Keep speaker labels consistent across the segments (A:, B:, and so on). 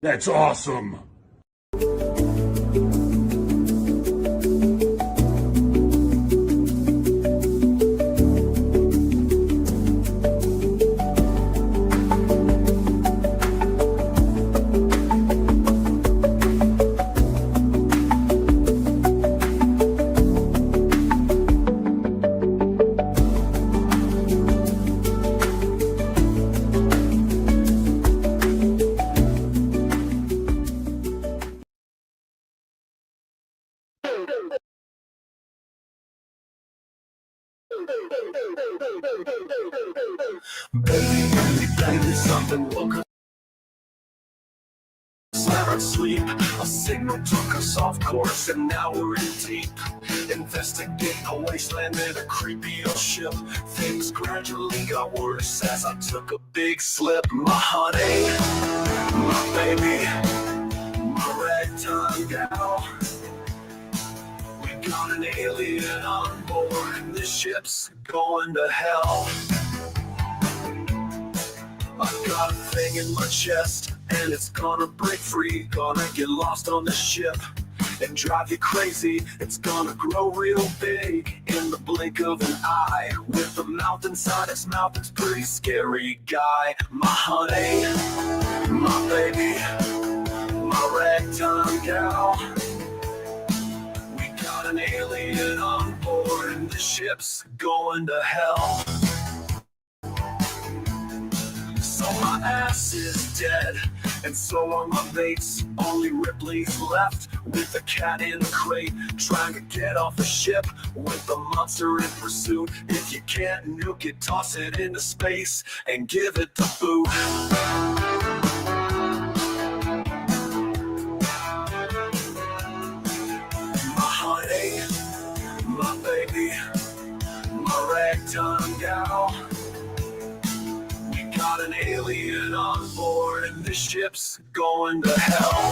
A: That's awesome. Baby, something woke us never sleep. A signal took us off course, and now we're in deep. Investigating a wasteland in a creepy old ship. Things gradually got worse as I took a big slip. My honey, my baby, my ragtime gal. We got an alien on board, and the ship's going to hell. I've got a thing in my chest, and it's gonna break free. Gonna get lost on the ship and drive you crazy. It's gonna grow real big in the blink of an eye. With a mouth inside its mouth, it's pretty scary, guy. My honey, my baby, my ragtime gal. We got an alien on board, and the ship's going to hell. So my ass is dead, and so are my mates. Only Ripley's left with a cat in a crate, trying to get off the ship with the monster in pursuit. If you can't nuke it, toss it into space and give it the boot. My honey, my baby, my ragtime gal. Got an alien on board, and the ship's going to hell.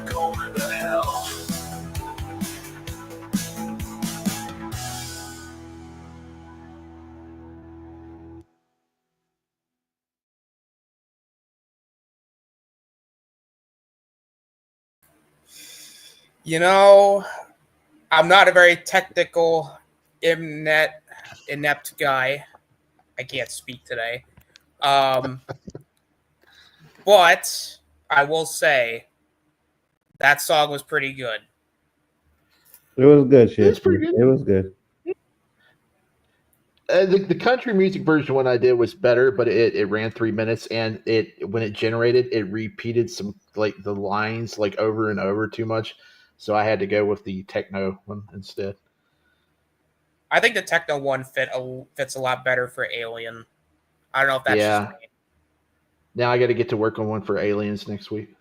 A: Going to hell.
B: You know, I'm not a very technical, inept guy. I can't speak today. But I will say that song was pretty good.
C: It was good, shit.
D: It was pretty good.
C: It was good.
D: The country music version one I did was better, but it ran 3 minutes, and when it generated, it repeated some like the lines like over and over too much, so I had to go with the techno one instead.
B: I think the techno one fits a lot better for Alien. I don't know if that's just me.
D: Now I got to get to work on one for Aliens next week.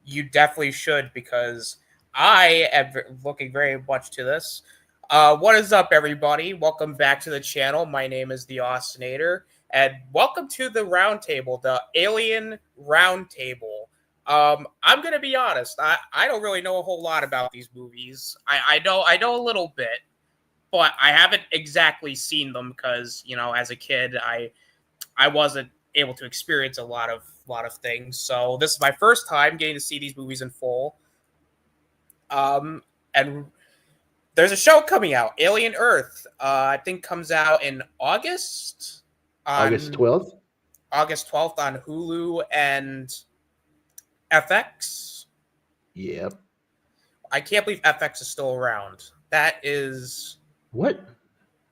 B: You definitely should, because I am looking very much to this. What is up, everybody? Welcome back to the channel. My name is the Austinator, and welcome to the Roundtable, the Alien Roundtable. I'm gonna be honest. I don't really know a whole lot about these movies. I know a little bit, but I haven't exactly seen them because, you know, as a kid, I wasn't able to experience a lot of things. So this is my first time getting to see these movies in full. And there's a show coming out, Alien Earth. I think comes out in August.
D: August 12th?
B: August 12th on Hulu and FX.
D: Yep.
B: I can't believe FX is still around. That is...
D: What?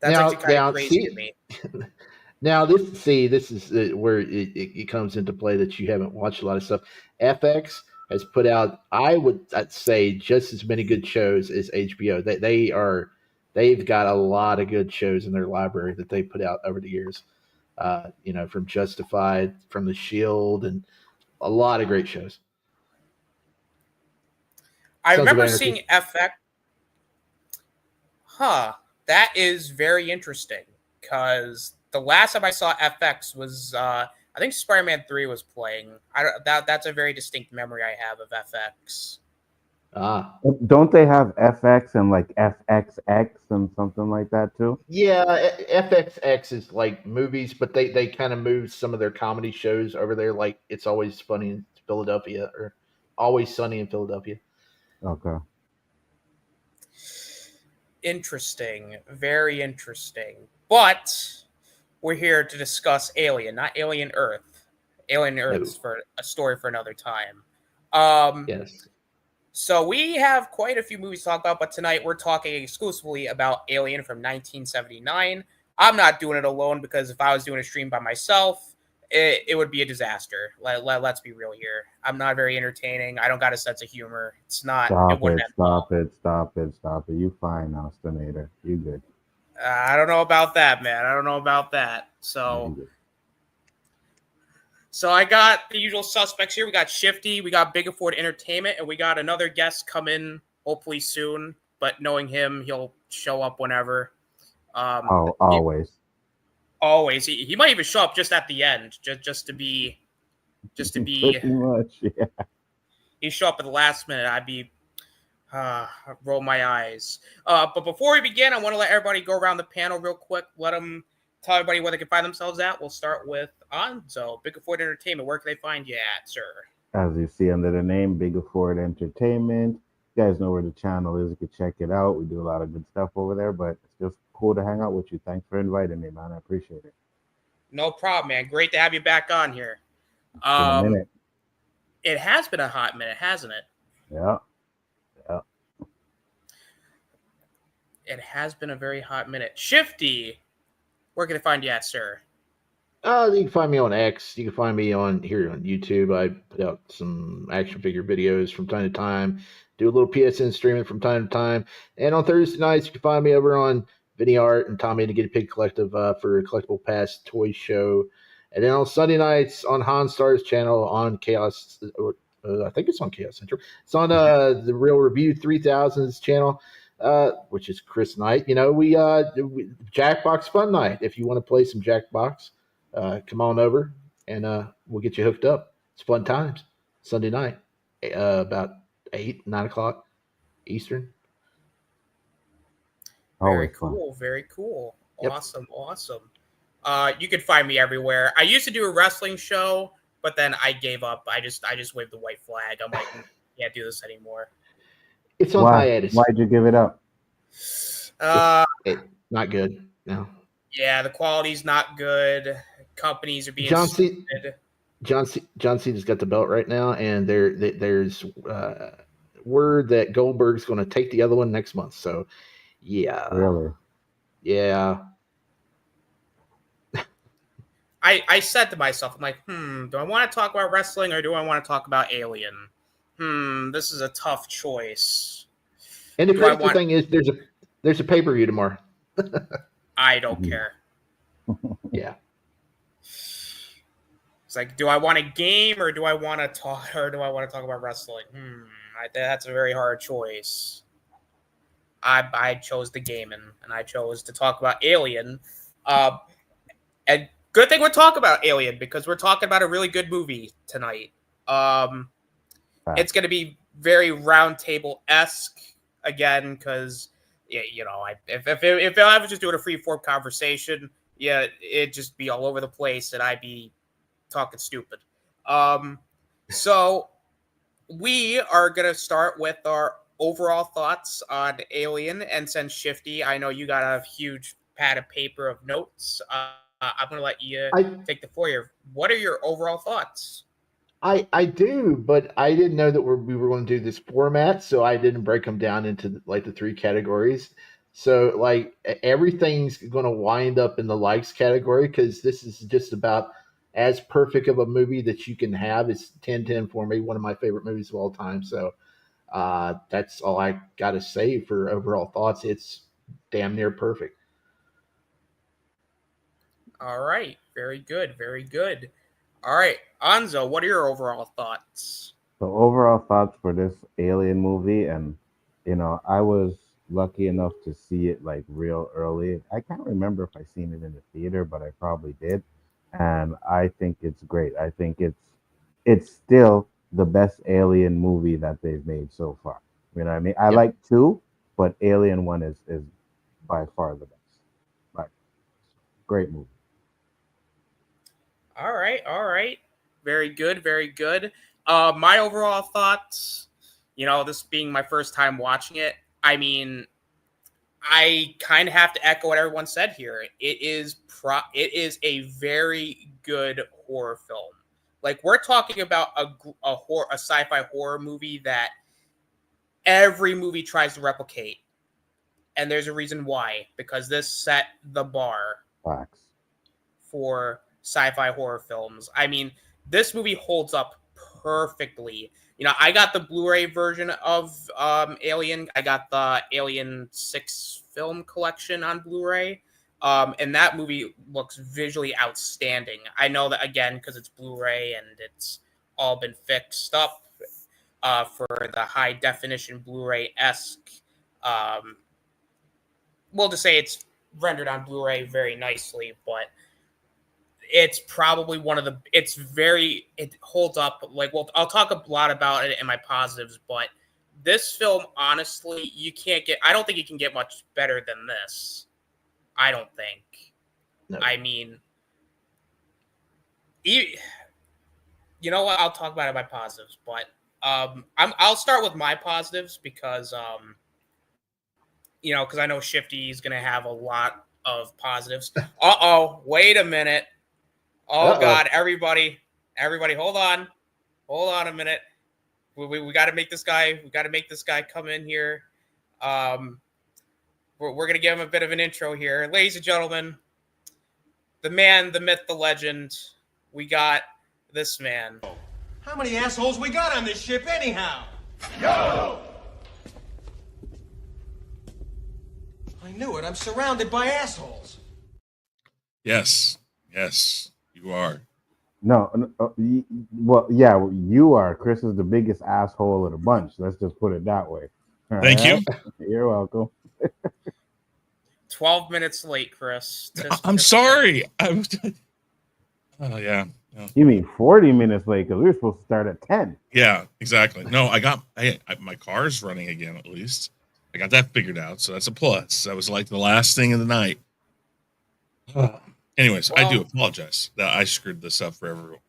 B: That's actually kind of crazy to me.
D: Now, this is where it comes into play that you haven't watched a lot of stuff. FX has put out, I'd say, just as many good shows as HBO. They've got a lot of good shows in their library that they put out over the years. From Justified, from The Shield, and a lot of great shows.
B: I remember seeing FX. That is very interesting, because the last time I saw FX was, I think Spider-Man 3 was playing. That's a very distinct memory I have of FX.
D: Ah,
C: Don't they have FX and like FXX and something like that too?
D: yeah. FXX is like movies, but they kind of moved some of their comedy shows over there. Like It's Always Funny in Philadelphia or Always Sunny in Philadelphia.
C: Okay.
B: Interesting, very interesting. But we're here to discuss Alien, not Alien Earth. Alien Earth's
D: No.
B: for a story for another time. Um,
D: Yes.
B: so we have quite a few movies to talk about, but tonight we're talking exclusively about Alien from 1979. I'm not doing it alone because if I was doing a stream by myself, it would be a disaster. Let's be real here. I'm not very entertaining. I don't got a sense of humor. It's not. It
C: Stop
B: wouldn't
C: it,
B: end well.
C: stop it, stop it, stop it. You fine now, Stonator. You good.
B: I don't know about that, man. I don't know about that.
C: Yeah, you
B: So,
C: good.
B: so I got the usual suspects here. We got Shifty, we got Big Afford Entertainment, and we got another guest come in hopefully soon. But knowing him, he'll show up whenever.
C: Oh,
B: He,
C: always.
B: always. He might even show up just at the end, just to be, just to be.
C: Pretty much, yeah.
B: He show up at the last minute. I'd be roll my eyes. But before we begin, I want to let everybody go around the panel real quick. Let them tell everybody where they can find themselves at. We'll start with Anzo, Big Afford Entertainment. Where can they find you at, sir?
C: As you see under the name, Big Afford Entertainment. You guys know where the channel is. You can check it out. We do a lot of good stuff over there, but it's just cool to hang out with you. Thanks for inviting me, man. I appreciate it.
B: No problem, man. Great to have you back on here.
C: It's been a minute.
B: It has been a hot minute, hasn't it?
C: Yeah. Yeah.
B: It has been a very hot minute. Shifty, where can they find you at, sir?
D: You can find me on X. You can find me on here on YouTube. I put out some action figure videos from time to time. Do a little PSN streaming from time to time. And on Thursday nights, you can find me over on Vinny Art and Tommy to Get a Pig Collective for a Collectible Pass toy show. And then on Sunday nights on Han Star's channel on Chaos, I think it's on Chaos Central. It's on the Real Review 3000's channel. Which is Chris Knight. You know, we Jackbox Fun Night. If you want to play some Jackbox, come on over and we'll get you hooked up. It's fun times. Sunday night, about 8, 9 o'clock Eastern.
B: Very
C: Always fun.
B: cool. Very cool.
D: Yep.
B: Awesome. Awesome. You can find me everywhere. I used to do a wrestling show, but then I gave up. I just waved the white flag. I'm like, can't do this anymore.
D: It's on
C: Why?
D: hiatus.
C: Why'd you give it up?
D: Not good. No.
B: Yeah, the quality's not good. Companies are being
D: John C.
B: stupid.
D: John Cena's got the belt right now, and there's word that Goldberg's going to take the other one next month. So, yeah,
C: Really?
D: yeah.
B: I said to myself, I'm like, do I want to talk about wrestling or do I want to talk about Alien? This is a tough choice.
D: And the crazy thing is, there's a pay-per-view tomorrow.
B: I don't care.
D: Yeah.
B: It's like, do I want a game or do I want to talk about wrestling? That's a very hard choice. I chose the gaming and I chose to talk about Alien. And good thing we're talking about Alien because we're talking about a really good movie tonight. It's going to be very Roundtable-esque again because, you know, if I was just doing a free-form conversation, yeah, it'd just be all over the place and I'd be talking stupid. So we are going to start with our overall thoughts on Alien. And since Shifty, I know you got a huge pad of paper of notes. I'm going to let you take the floor here. What are your overall thoughts?
D: I do, but I didn't know that we were going to do this format, so I didn't break them down into like the 3 categories. So like everything's going to wind up in the likes category because this is just about as perfect of a movie that you can have. It's 10/10 for me, one of my favorite movies of all time. So that's all I got to say for overall thoughts. It's damn near perfect.
B: All right. Very good. Very good. All right. Anzo, what are your overall thoughts?
C: So overall thoughts for this Alien movie, and you know, I was lucky enough to see it like real early. I can't remember if I seen it in the theater, but I probably did. And I think it's great. I think it's still the best Alien movie that they've made so far. You know what I mean? I
D: Yep.
C: like 2, but Alien 1 is by far the best. Like, great movie.
B: All right, all right. Very good, very good. My overall thoughts, this being my first time watching it, I mean, I kind of have to echo what everyone said here. It is a very good horror film. Like we're talking about a sci-fi horror movie that every movie tries to replicate, and there's a reason why, because this set the bar
C: Facts.
B: for sci-fi horror films. I mean, this movie holds up perfectly. I got the Blu-ray version of Alien. I got the Alien 6 film collection on Blu-ray. And that movie looks visually outstanding. I know that, again, because it's Blu-ray and it's all been fixed up for the high definition Blu-ray-esque. We'll just say it's rendered on Blu-ray very nicely, but it's probably it holds up. Like, well, I'll talk a lot about it in my positives, but this film, honestly, I don't think you can get much better than this. I don't think.
D: No.
B: I mean, you know what? I'll talk about it in my positives, but I'll start with my positives because because I know Shifty is gonna have a lot of positives. Wait a minute. Oh
D: Uh-oh.
B: God, everybody, hold on a minute. We got to make this guy. We got to make this guy come in here. We're gonna give him a bit of an intro here, ladies and gentlemen. The man, the myth, the legend. We got this man.
E: How many assholes we got on this ship anyhow?
A: Yo!
E: I knew it. I'm surrounded by assholes.
F: Yes, you are.
C: No, well, yeah, you are. Chris is the biggest asshole of the bunch. Let's just put it that way. All
F: Thank
C: right?
F: you.
C: You're welcome.
B: 12 minutes late, Chris.
F: I'm sorry. Oh yeah. No.
C: You mean 40 minutes late because we were supposed to start at 10.
F: Yeah, exactly. No, my car's running again. At least I got that figured out, so that's a plus. That was like the last thing of the night. Anyways, I do apologize that I screwed this up for everyone.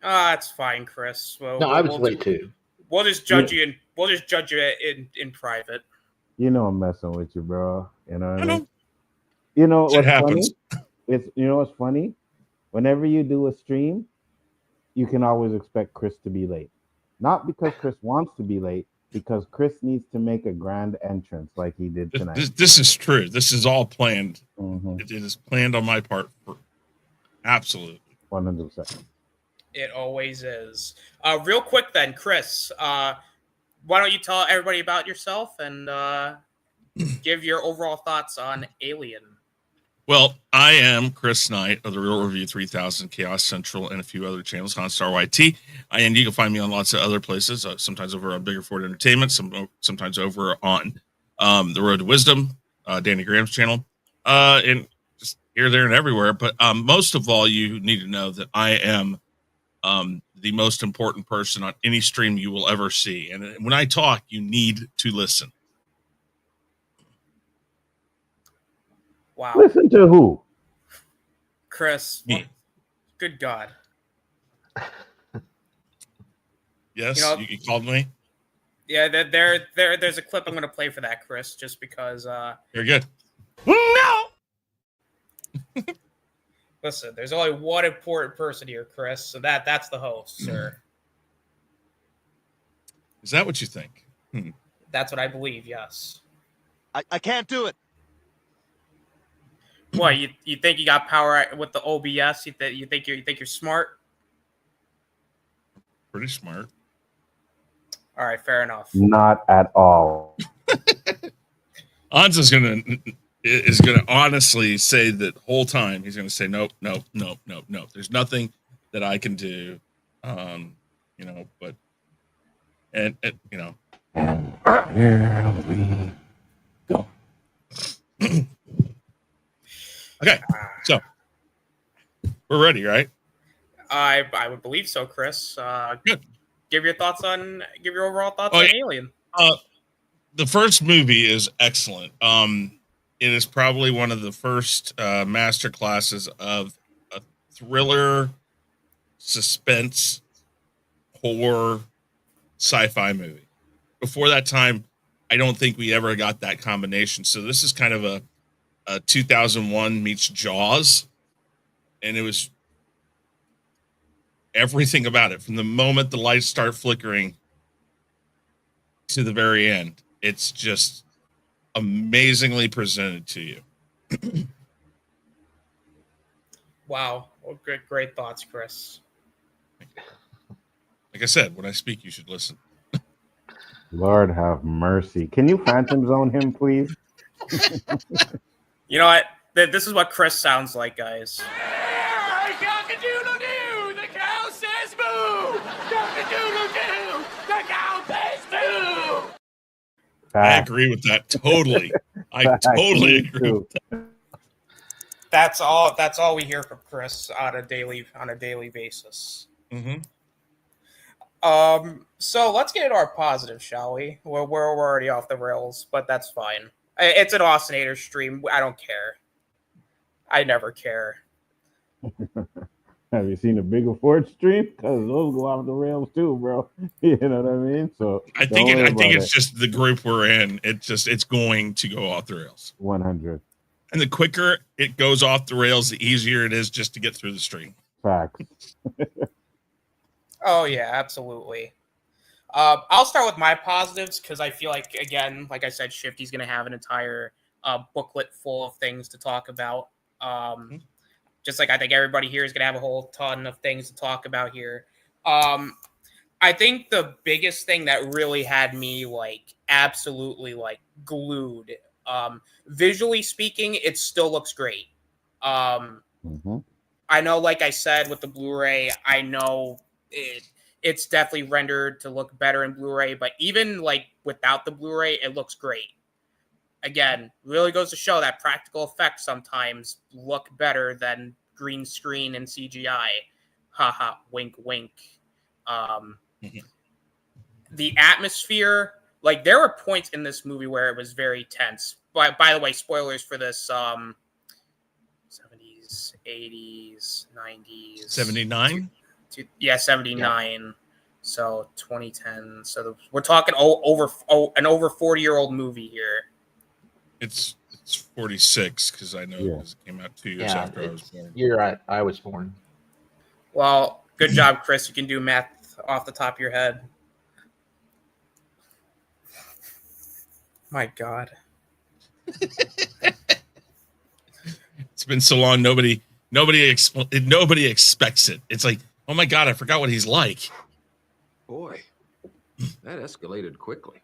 B: It's fine, Chris. Well,
D: No, I was late too.
B: We'll just judge you in private.
C: You know I'm messing with you, bro. You know what I
F: I
C: mean?
F: know.
C: You know
F: Shit
C: what's
F: happens.
C: funny? You know what's funny? Whenever you do a stream, you can always expect Chris to be late. Not because Chris wants to be late, because Chris needs to make a grand entrance like he did tonight.
F: This is true. This is all planned.
C: Mm-hmm.
F: It is planned on my part. Absolutely.
C: 100%.
B: It always is. Real quick then, Chris, why don't you tell everybody about yourself and give your overall thoughts on Alien?
F: Well, I am Chris Knight of the Real Review 3000, Chaos Central, and a few other channels, Honstar YT. And you can find me on lots of other places, sometimes over on Bigger Ford Entertainment, sometimes over on The Road to Wisdom, Danny Graham's channel, and just here, there, and everywhere. But most of all, you need to know that I am the most important person on any stream you will ever see. And when I talk, you need to listen.
B: Wow.
C: Listen to who?
B: Chris,
F: Me.
B: Good God.
F: Yes, you called me.
B: Yeah, there's a clip I'm going to play for that, Chris, just because.
F: You're good.
B: No! Listen, there's only one important person here, Chris, so that's the host, sir.
F: Is that what you think?
B: That's what I believe, yes.
E: I can't do it.
B: What, you think you got power with the OBS? You think you're smart?
F: Pretty smart.
B: All right, fair enough.
C: Not at all.
F: Hans is gonna honestly say that whole time he's gonna say nope. There's nothing that I can do, but and
C: And here we go.
F: Okay, so we're ready, right?
B: I would believe so, Chris.
F: Good.
B: Give your overall thoughts on Alien.
F: The first movie is excellent. It is probably one of the first master classes of a thriller, suspense, horror, sci-fi movie. Before that time, I don't think we ever got that combination. So this is kind of a 2001 meets Jaws, and it was everything about it from the moment the lights start flickering to the very end. It's just amazingly presented to you.
B: Wow. Well, great thoughts, Chris.
F: Like I said, when I speak, you should listen.
C: Lord have mercy. Can you phantom zone him, please?
B: You know what? This is what Chris sounds like, guys.
A: Cock-a-doodle-doo! The cow says boo! Cock-a-doodle-doo! The cow says boo!
F: I agree with that totally. I totally agree with that.
B: That's all we hear from Chris on a daily basis.
F: Mm-hmm.
B: So let's get into our positive, shall we? Well, we're already off the rails, but that's fine. It's an Austinator stream. I don't care. I never care.
C: Have you seen the Bigger Ford stream? Because those go off the rails too, bro. You know what I mean? So
F: I think it's just the group we're in. It's going to go off the rails.
C: 100.
F: And the quicker it goes off the rails, the easier it is just to get through the stream.
C: Facts.
B: Oh yeah, absolutely. I'll start with my positives because I feel like, again, like I said, Shifty's going to have an entire booklet full of things to talk about. Just like I think everybody here is going to have a whole ton of things to talk about here. I think the biggest thing that really had me like absolutely like glued, visually speaking, it still looks great. I know, like I said, with the Blu-ray, I know it's definitely rendered to look better in Blu-ray, but even like without the Blu-ray, it looks great. Again, really goes to show that practical effects sometimes look better than green screen and CGI. Haha, wink, wink. The atmosphere, like there were points in this movie where it was very tense. By the way, spoilers for this 70s, 80s, 90s.
F: 79?
B: Yeah, 79. Yeah. So 2010. So we're talking an over 40-year-old movie here.
F: It's 46 because I know it came out 2 years after I was born.
D: You're right. I was born.
B: Well, good job, Chris. You can do math off the top of your head. My God.
F: It's been so long. Nobody expects it. It's like, oh my God, I forgot what he's like.
G: Boy, that escalated quickly.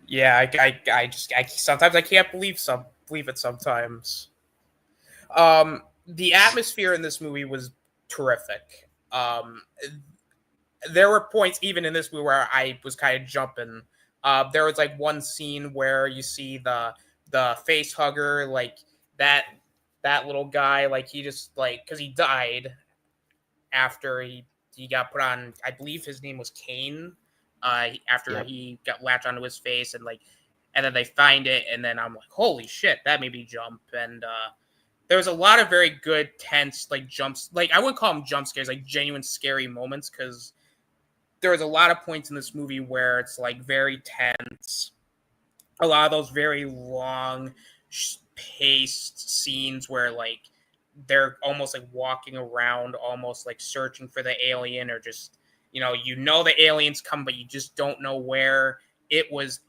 B: Yeah, I just sometimes I can't believe it sometimes. The atmosphere in this movie was terrific. There were points even in this movie where I was kind of jumping. There was like one scene where you see the face hugger, like that little guy, like he just like, because he died after he got put on, I believe his name was Kane. After he got latched onto his face, and then they find it, and then I'm like, holy shit, that made me jump. And there was a lot of very good tense like jumps, like I wouldn't call them jump scares, like genuine scary moments, because there was a lot of points in this movie where it's like very tense. A lot of those very long paced scenes where like they're almost like walking around, almost like searching for the alien, or just you know the aliens come, but you just don't know where. It was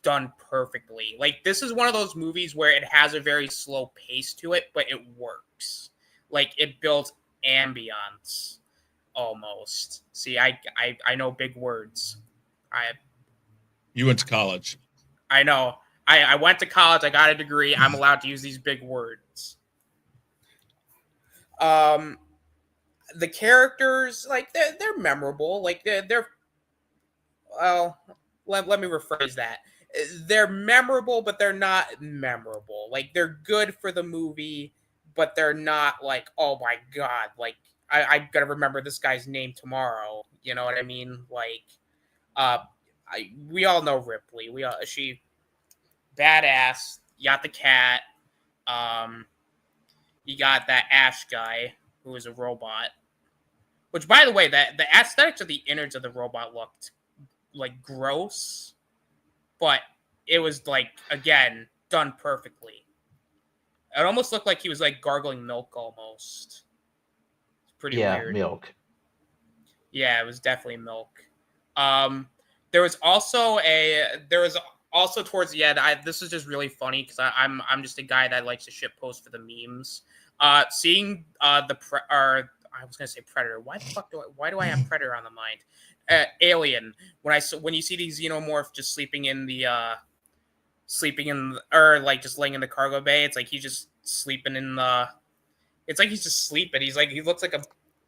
B: done perfectly. Like this is one of those movies where it has a very slow pace to it, but it works. Like it builds ambience almost. See, I know big words.
F: You went to college.
B: I know. I went to college. I got a degree. I'm allowed to use these big words. The characters, like they're memorable. Like they're well, let me rephrase that. They're memorable, but they're not memorable. Like they're good for the movie, but they're not like, oh my God, like I gotta remember this guy's name tomorrow. You know what I mean? Like we all know Ripley. She badass. You got the cat. You got that Ash guy who is a robot. Which, by the way, that the aesthetics of the innards of the robot looked like gross, but it was like, again, done perfectly. It almost looked like he was like gargling milk almost. It's pretty weird.
D: Milk.
B: Yeah, it was definitely milk. There was also towards the end. This is just really funny because I'm just a guy that likes to shit post for the memes. Seeing I was gonna say Predator. Why do I have Predator on the mind? Alien. When you see the xenomorph just sleeping in or like just laying in the cargo bay, it's like he's just sleeping in the. It's like he's just sleeping. He looks like a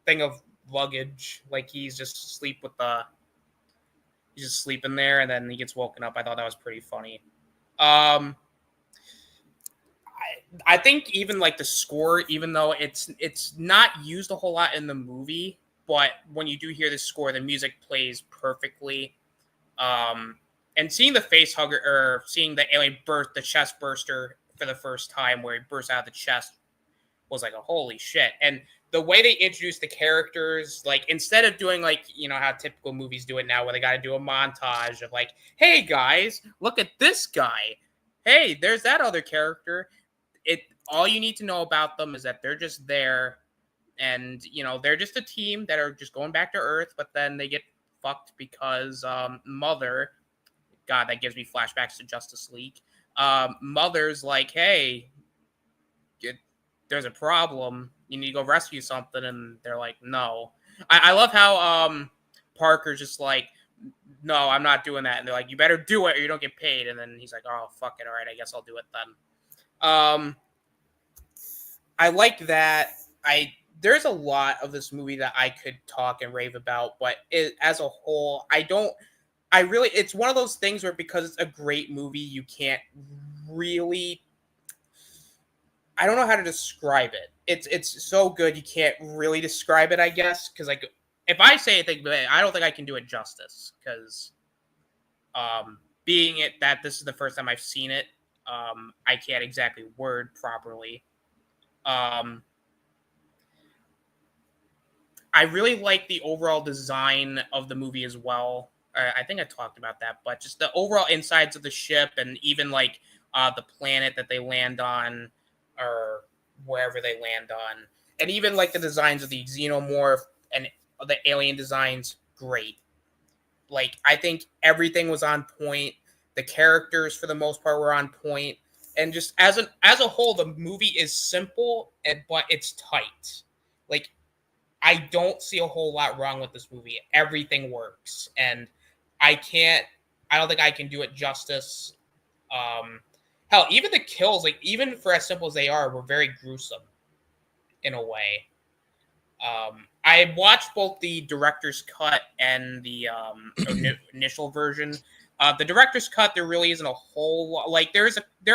B: thing of luggage. Like he's just he's just sleeping there, and then he gets woken up. I thought that was pretty funny. I think even like the score, even though it's not used a whole lot in the movie, but when you do hear the score, the music plays perfectly. And seeing the face hugger or seeing the alien the chest burster for the first time, where he bursts out of the chest, was like a holy shit. And the way they introduced the characters, like instead of doing like, you know, how typical movies do it now, where they got to do a montage of like, hey guys, look at this guy. Hey, there's that other character. All you need to know about them is that they're just there, and you know they're just a team that are just going back to Earth, but then they get fucked because Mother, God, that gives me flashbacks to Justice League. Mother's like, hey, there's a problem. You need to go rescue something, and they're like, no. I love how Parker's just like, no, I'm not doing that, and they're like, you better do it or you don't get paid, and then he's like, oh fuck it, all right, I guess I'll do it then. I like that. There's a lot of this movie that I could talk and rave about, but as a whole, it's one of those things where because it's a great movie, you can't really, I don't know how to describe it. It's so good, you can't really describe it, I guess, because like, if I say anything, I don't think I can do it justice, because being it that this is the first time I've seen it, I can't exactly word properly. I really like the overall design of the movie as well. I think I talked about that, but just the overall insides of the ship, and even like the planet that they land on, or wherever they land on, and even like the designs of the xenomorph and the alien designs, great. Like I think everything was on point. The characters, for the most part, were on point. And just as a whole, the movie is simple, but it's tight. Like, I don't see a whole lot wrong with this movie. Everything works, and I don't think I can do it justice. Hell, even the kills, like even for as simple as they are, were very gruesome in a way. I watched both the director's cut and the initial version. The director's cut, there really isn't a whole lot. Like there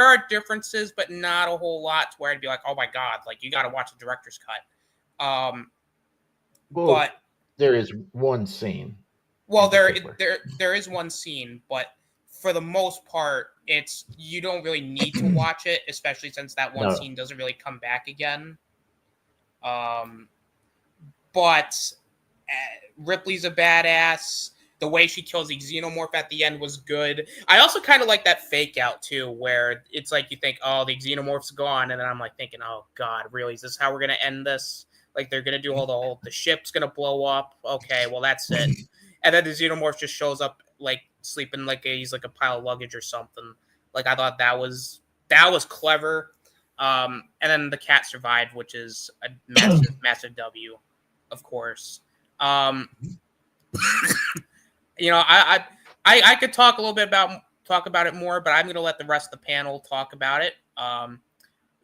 B: are differences, but not a whole lot to where I'd be like, oh my god, like you got to watch the director's cut. But
D: there is one scene.
B: Well, there is one scene, but for the most part, you don't really need to watch it, especially since that one scene doesn't really come back again. But Ripley's a badass. The way she kills the xenomorph at the end was good. I also kind of like that fake out too, where it's like you think, oh, the xenomorph's gone, and then I'm like thinking, oh god, really? Is this how we're gonna end this? Like they're gonna do the ship's gonna blow up. Okay, well that's it. And then the xenomorph just shows up like sleeping like he's like a pile of luggage or something. Like I thought that was clever. And then the cat survived, which is a massive W, of course. You know, I could talk a little bit about it more, but I'm going to let the rest of the panel talk about it.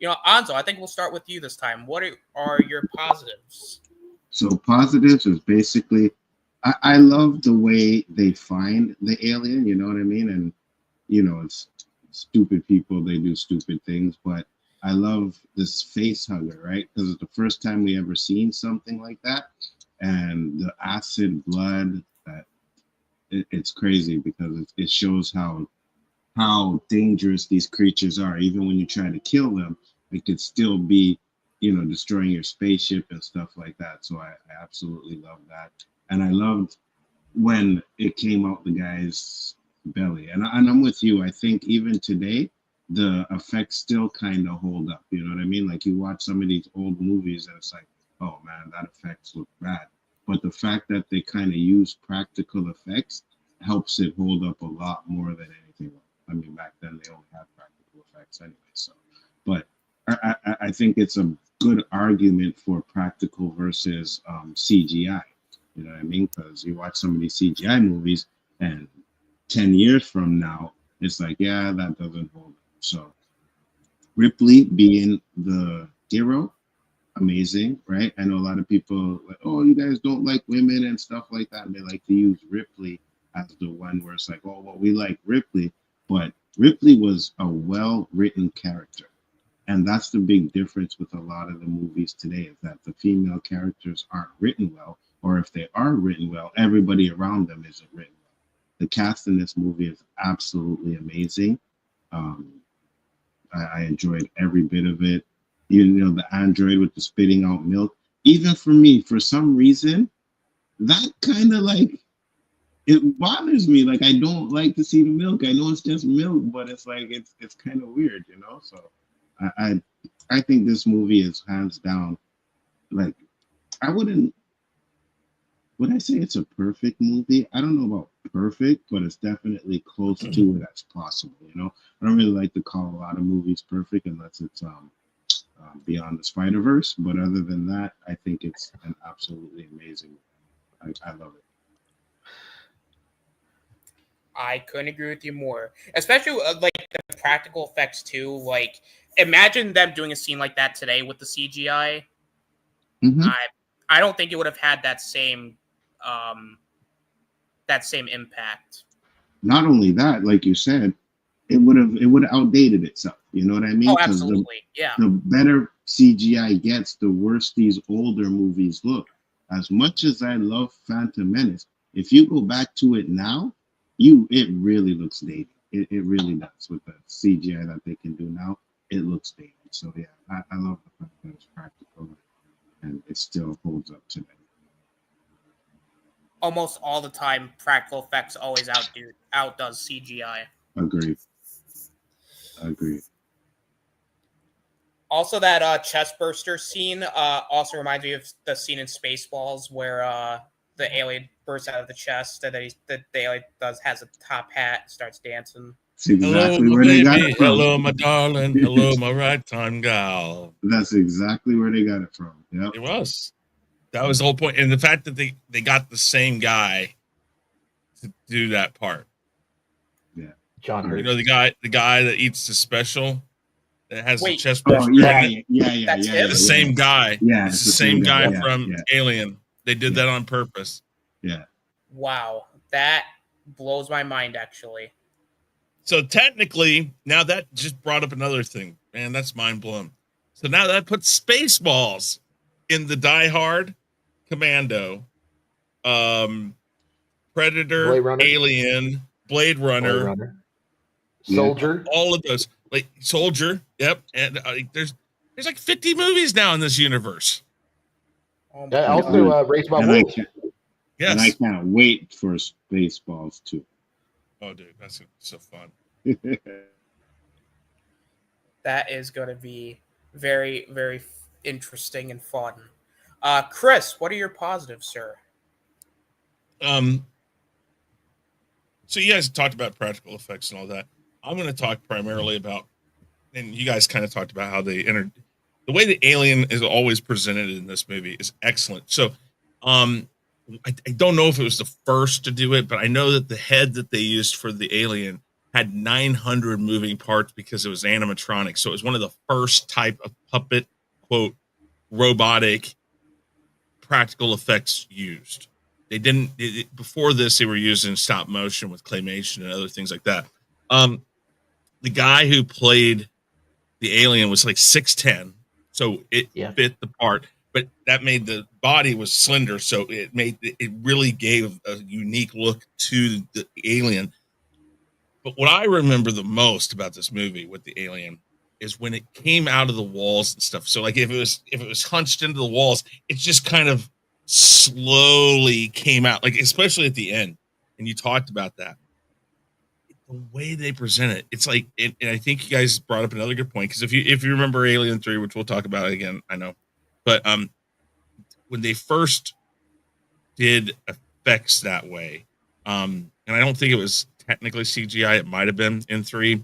B: You know, Anzo, I think we'll start with you this time. What are your positives?
C: So positives is basically, I love the way they find the alien. You know what I mean? And you know, it's stupid people, they do stupid things, but I love this face hugger, right? Because it's the first time we ever seen something like that, and the acid blood that
H: it's crazy because it shows how dangerous these creatures are. Even when you try to kill them, it could still be, destroying your spaceship and stuff like that. So I absolutely love that. And I loved when it came out the guy's belly. And I'm with you. I think even today, the effects still kind of hold up. You know what I mean? Like you watch some of these old movies and it's like, oh man, that effects look bad. But the fact that they kind of use practical effects helps it hold up a lot more than anything else. I mean, back then they only had practical effects anyway. So, but I think it's a good argument for practical versus CGI. You know what I mean? Because you watch some of these CGI movies, and 10 years from now, it's like, yeah, that doesn't hold up. So, Ripley being the hero, amazing, right? I know a lot of people like, oh, you guys don't like women and stuff like that. And they like to use Ripley as the one where it's like, oh, well, we like Ripley, but Ripley was a well-written character. And that's the big difference with a lot of the movies today, is that the female characters aren't written well, or if they are written well, everybody around them isn't written well. The cast in this movie is absolutely amazing. I enjoyed every bit of it. The android with the spitting out milk. Even for me, for some reason, that kind of like, it bothers me. Like I don't like to see the milk. I know it's just milk, but it's like it's kind of weird, So I think this movie is hands down, like, would I say it's a perfect movie? I don't know about perfect, but it's definitely close to it as possible. I don't really like to call a lot of movies perfect unless it's Beyond the Spider-Verse. But other than that, I think it's an absolutely amazing movie. I love it.
B: I couldn't agree with you more, especially like the practical effects too. Like, imagine them doing a scene like that today with the CGI.
H: Mm-hmm.
B: I don't think it would have had that same impact.
H: Not only that, like you said, it would have outdated itself. You know what I mean?
B: Oh, absolutely. Yeah.
H: The better CGI gets, the worse these older movies look. As much as I love Phantom Menace, if you go back to it now, it really looks dated. It really does with the CGI that they can do now. It looks dated. So yeah, I love the fact that it's practical and it still holds up today.
B: Almost all the time, practical effects always outdoes CGI.
H: Agreed.
B: Also, that chest burster scene also reminds me of the scene in Spaceballs where the alien bursts out of the chest and then the alien has a top hat and starts dancing.
H: That's exactly
F: Hello,
H: where
F: baby.
H: they got it from.
F: Hello, my darling. Hello, my ragtime gal.
H: That's exactly where they got it from. Yep.
F: It was. That was the whole point. And the fact that they got the same guy to do that part.
H: Yeah.
D: John Hurt.
F: The guy that eats the special that has the chest
H: Oh,
F: burster.
H: yeah.
B: Him?
F: The same guy.
H: Yeah,
F: it's the same guy from
H: yeah.
F: Alien. They did that on purpose.
H: Yeah.
B: Wow, that blows my mind, actually.
F: So technically, now that just brought up another thing. Man, that's mind blowing. So now that puts Spaceballs in the Die Hard, Commando, Predator, Alien, Blade Runner.
D: Soldier.
F: All of those. Like Soldier, yep. And there's like 50 movies now in this universe.
D: Also, Raised by Wolves.
F: Yes.
H: And I can't wait for Spaceballs 2.
F: Oh, dude, that's so fun.
B: That is going to be very, very interesting and fun. Chris, what are your positives, sir?
F: So you guys talked about practical effects and all that. I'm going to talk primarily about, and you guys kind of talked about how they entered. The way the alien is always presented in this movie is excellent. So, I don't know if it was the first to do it, but I know that the head that they used for the alien had 900 moving parts because it was animatronic. So it was one of the first type of puppet, quote, robotic practical effects used. They didn't before this. They were using stop motion with claymation and other things like that. The guy who played the alien was like 6'10", so it fit the part. but that made the body was slender, so it really gave a unique look to the alien. But what I remember the most about this movie with the alien is when it came out of the walls and stuff. So like if it was hunched into the walls, it just kind of slowly came out, like especially at the end. And you talked about that. The way they present it, it's like, and I think you guys brought up another good point, because if you remember Alien 3, which we'll talk about again, I know, but when they first did effects that way, and I don't think it was technically CGI, it might have been in 3.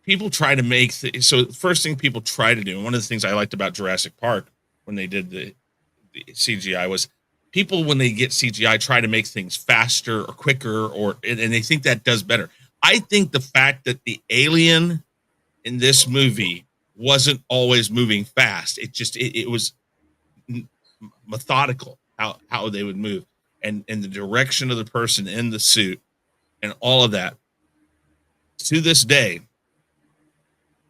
F: People try to make so the first thing people try to do, and one of the things I liked about Jurassic Park when they did the CGI was people, when they get CGI, try to make things faster or quicker, and they think that does better. I think the fact that the alien in this movie wasn't always moving fast, it was methodical how they would move, and the direction of the person in the suit and all of that. To this day,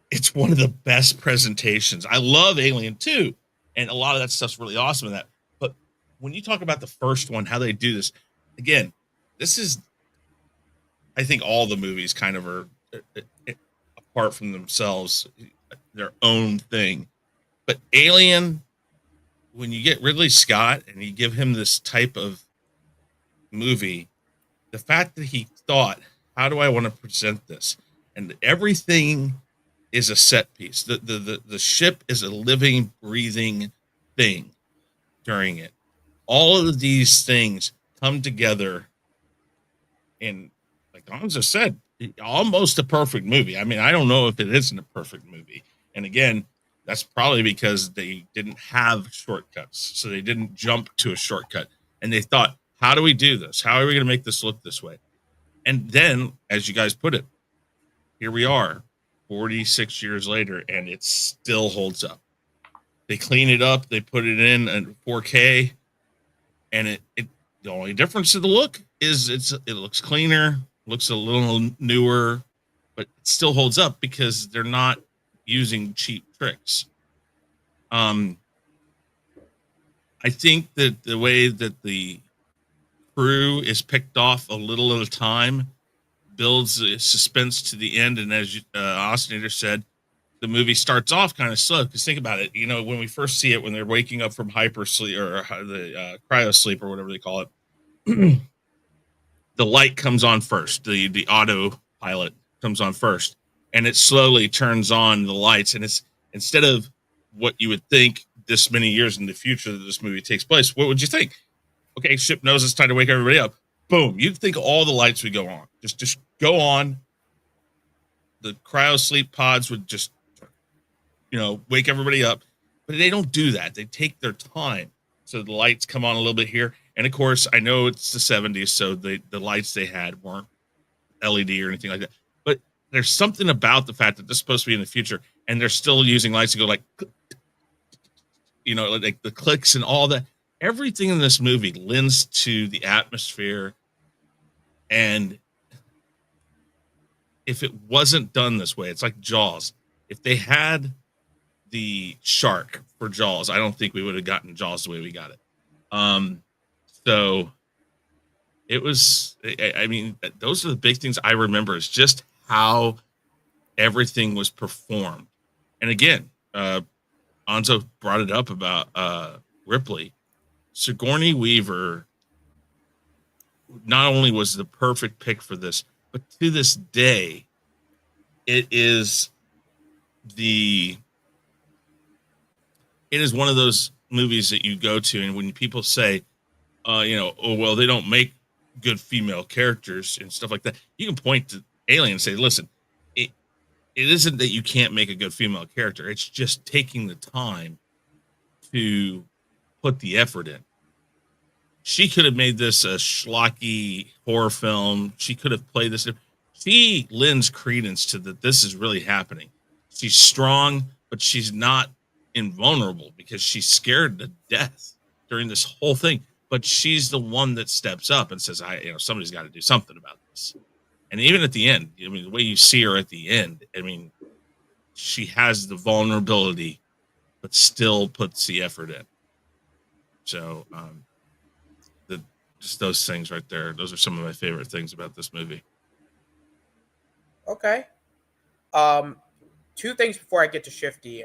F: it's one of the best presentations. I love Alien 2, and a lot of that stuff's really awesome in that. But when you talk about the first one, how they do this, again, this is, I think all the movies kind of are apart from themselves, their own thing. But Alien, when you get Ridley Scott and you give him this type of movie, the fact that he thought, how do I want to present this? And everything is a set piece. The ship is a living, breathing thing during it. All of these things come together in, like Anza said, almost a perfect movie. I mean, I don't know if it isn't a perfect movie. And again, that's probably because they didn't have shortcuts. So they didn't jump to a shortcut. And they thought, how do we do this? How are we going to make this look this way? And then, as you guys put it, here we are, 46 years later, and it still holds up. They clean it up, they put it in at 4K, and it the only difference to the look is it looks cleaner, looks a little newer, but it still holds up because they're not using cheap tricks. I think that the way that the crew is picked off a little at a time builds the suspense to the end. And as Ostinator said, the movie starts off kind of slow, because think about it, when we first see it, when they're waking up from hypersleep or the cryo sleep or whatever they call it, the light comes on first, the autopilot comes on first, and it slowly turns on the lights, and it's, instead of what you would think this many years in the future that this movie takes place, what would you think? Okay, ship knows it's time to wake everybody up. Boom. You'd think all the lights would go on. Just go on. The cryo sleep pods would just, wake everybody up. But they don't do that. They take their time. So the lights come on a little bit here. And of course, I know it's the 70s, so the lights they had weren't LED or anything like that. But there's something about the fact that this is supposed to be in the future, and they're still using lights to go like, like the clicks and all that. Everything in this movie lends to the atmosphere. And if it wasn't done this way, it's like Jaws. If they had the shark for Jaws, I don't think we would have gotten Jaws the way we got it. So it was, I mean, those are the big things I remember, is just how everything was performed. And again, Anzo brought it up about Ripley. Sigourney Weaver not only was the perfect pick for this, but to this day, it is one of those movies that you go to, and when people say, oh, well, they don't make good female characters and stuff like that, you can point to Alien and say, listen, it isn't that you can't make a good female character. It's just taking the time to put the effort in. She could have made this a schlocky horror film. She could have played this. She lends credence to that this is really happening. She's strong, but she's not invulnerable, because she's scared to death during this whole thing. But she's the one that steps up and says, somebody's got to do something about this. And even at the end, the way you see her at the end, she has the vulnerability but still puts the effort in. So just those things right there. Those are some of my favorite things about this movie.
B: Okay. Two things before I get to Shifty.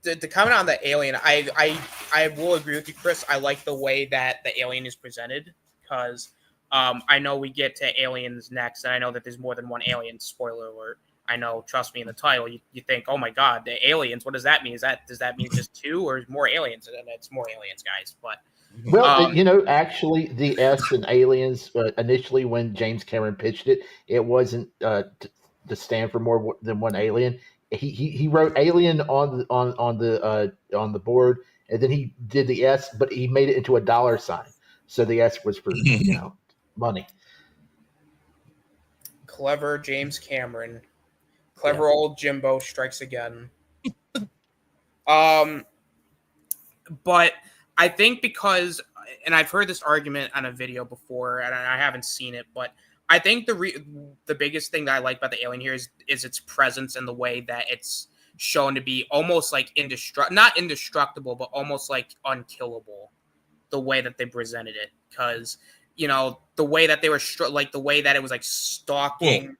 B: The comment on the alien, I will agree with you, Chris. I like the way that the alien is presented because I know we get to aliens next, and I know that there's more than one alien. Spoiler alert. I know. Trust me. In the title, you think, oh my god, the aliens. What does that mean? Does that mean just two or more aliens? And it's more aliens, guys. But
D: Well, actually, the S in Aliens initially, when James Cameron pitched it, it wasn't to stand for more than one alien. He wrote alien on the board, and then he did the S, but he made it into a dollar sign, so the S was for money.
B: Clever James Cameron, clever old Jimbo strikes again. But I think because, and I've heard this argument on a video before, and I haven't seen it, but I think the biggest thing that I like about the alien here is its presence and the way that it's shown to be almost like not indestructible, but almost like unkillable. The way that they presented it, because the way that they were like the way that it was like stalking,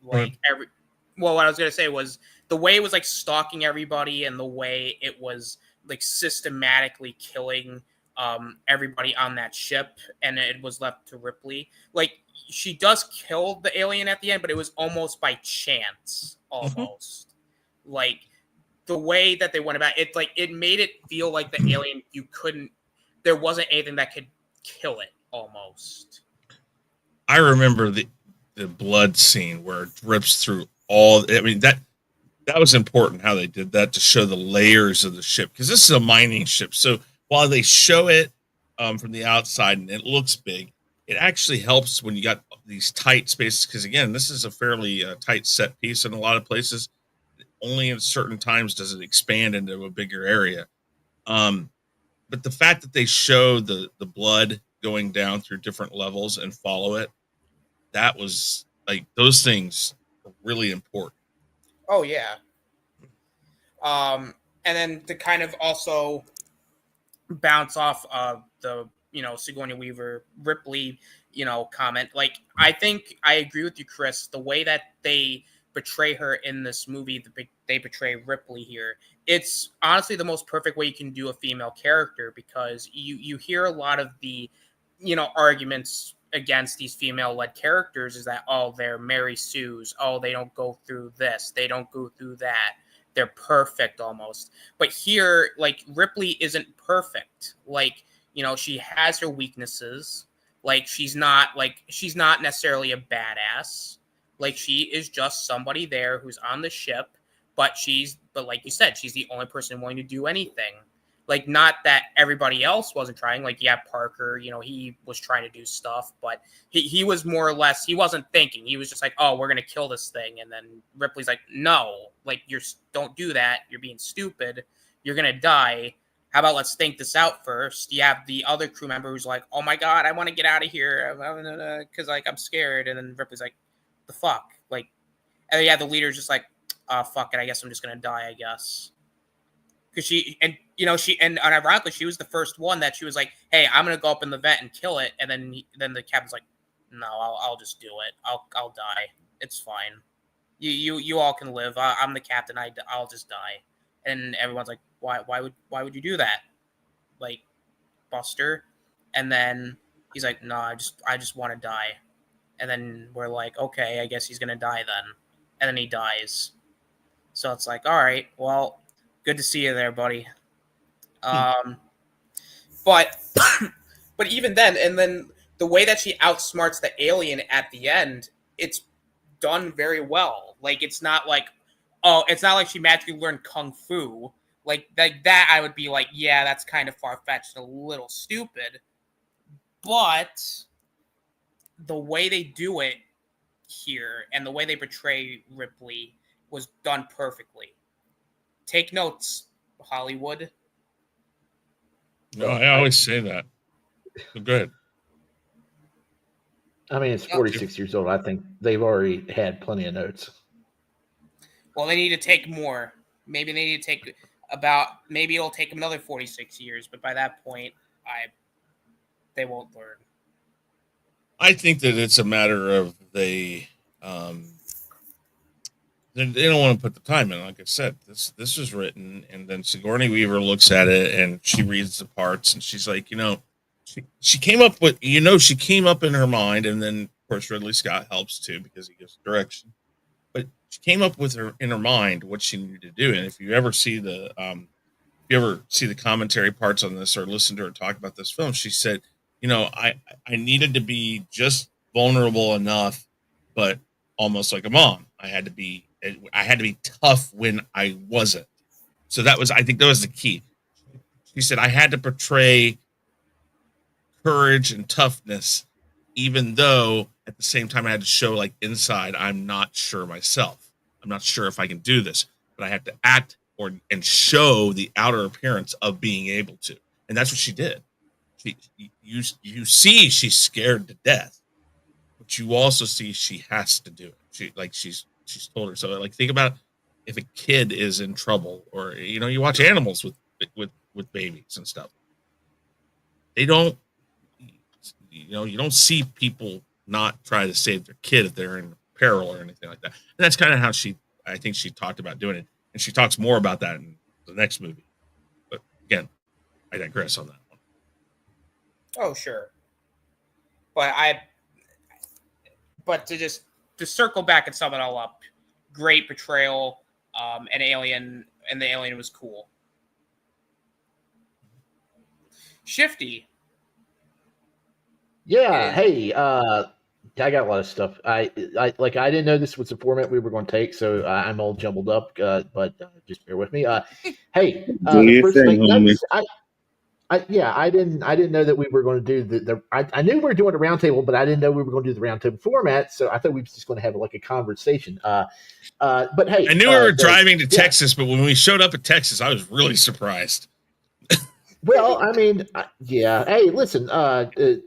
B: what I was gonna say was the way it was like stalking everybody, and the way it was like systematically killing everybody on that ship, and it was left to Ripley. Like, she does kill the alien at the end, but it was almost by chance, almost. Like, the way that they went about it, like, it made it feel like the alien, there wasn't anything that could kill it, almost.
F: I remember the blood scene where it drips through all. I mean, that was important how they did that to show the layers of the ship, because this is a mining ship. So while they show it from the outside and it looks big, it actually helps when you got these tight spaces, because again, this is a fairly tight set piece in a lot of places. Only in certain times does it expand into a bigger area. But the fact that they show the blood going down through different levels and follow it, that was like, those things are really important.
B: Oh yeah. And then to kind of also bounce off of the Sigourney Weaver Ripley comment, like, I think I agree with you, Chris. The way that they portray her in this movie, they portray Ripley here, it's honestly the most perfect way you can do a female character, because you hear a lot of the arguments against these female-led characters is that, oh, they're Mary Sue's, oh, they don't go through this, they don't go through that, they're perfect almost. But here, like, Ripley isn't perfect. Like, she has her weaknesses. Like, she's not necessarily a badass. Like, she is just somebody there who's on the ship, but like you said, she's the only person willing to do anything. Like, not that everybody else wasn't trying. Like, yeah, Parker, he was trying to do stuff, but he was more or less, he wasn't thinking. He was just like, oh, we're going to kill this thing. And then Ripley's like, no, like, don't do that. You're being stupid. You're going to die. How about let's think this out first? You have the other crew member who's like, oh my God, I want to get out of here because, like, I'm scared. And then Ripley's like, the fuck? Like, and yeah, the leader's just like, fuck it, I guess I'm just going to die, I guess. Because and ironically, she was the first one that she was like, hey, I'm going to go up in the vent and kill it. And then the captain's like, no, I'll just do it. I'll die. It's fine. You all can live. I'm the captain. I'll just die. And everyone's like, why would you do that? Like, Buster? And then he's like, no, I just want to die. And then we're like, okay, I guess he's going to die then. And then he dies. So it's like, all right, well, good to see you there, buddy. But even then, and then the way that she outsmarts the alien at the end, it's done very well. Like, it's not like she magically learned kung fu. Like that, I would be like, yeah, that's kind of far-fetched, a little stupid. But the way they do it here and the way they portray Ripley was done perfectly. Take notes, Hollywood.
F: No, I always say that. Go ahead.
D: I mean, it's 46 years old. I think they've already had plenty of notes.
B: Well, they need to take more Maybe they need to take maybe it'll take them another 46 years, but by that point, they won't learn.
F: I think that it's a matter of they don't want to put the time in. Like I said, this was written, and then Sigourney Weaver looks at it and she reads the parts, and she's like, she came up with, she came up in her mind, and then of course Ridley Scott helps too because he gives direction. But she came up with her in her mind what she needed to do, and if you ever see the commentary parts on this or listen to her talk about this film, she said, I needed to be just vulnerable enough, but almost like a mom. I had to be tough when I wasn't. So I think that was the key. She said I had to portray courage and toughness, even though at the same time I had to show like inside, I'm not sure myself. I'm not sure if I can do this, but I have to act and show the outer appearance of being able to. And that's what she did. You see she's scared to death, but you also see she has to do it. She's told her. So like, think about if a kid is in trouble, or you watch animals with babies and stuff. They don't, you don't see people not try to save their kid if they're in peril or anything like that. And that's kind of how I think she talked about doing it. And she talks more about that in the next movie. But again, I digress on that one.
B: Oh, sure. But to circle back and sum it all up, great portrayal, and the alien was cool. Shifty.
D: Yeah. Hey, I got a lot of stuff. I didn't know this was the format we were going to take, so I'm all jumbled up. But just bear with me. Hey, the first thing, I didn't know that we were going to do I knew we were doing a roundtable, but I didn't know we were going to do the roundtable format. So I thought we were just going to have like a conversation. But hey,
F: I knew we were driving to Texas, but when we showed up at Texas, I was really surprised.
D: Well, I mean, yeah. Hey, listen,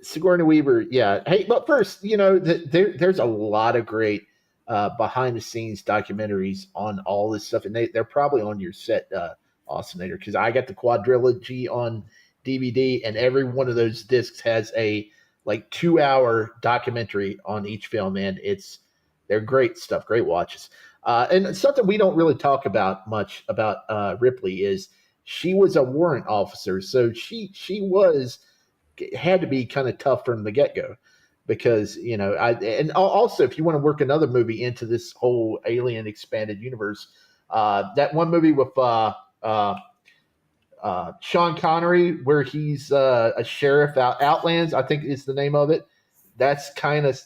D: Sigourney Weaver. Yeah. Hey, but first, there's a lot of great behind the scenes documentaries on all this stuff, and they're probably on your set, Austinator, because I got the quadrilogy on DVD, and every one of those discs has a 2-hour documentary on each film, and they're great stuff, great watches. And something we don't really talk about much about Ripley is she was a warrant officer, so she had to be kind of tough from the get-go, because and also if you want to work another movie into this whole Alien expanded universe, that one movie with Sean Connery where he's a sheriff, Outlands, I think is the name of it. That's kind of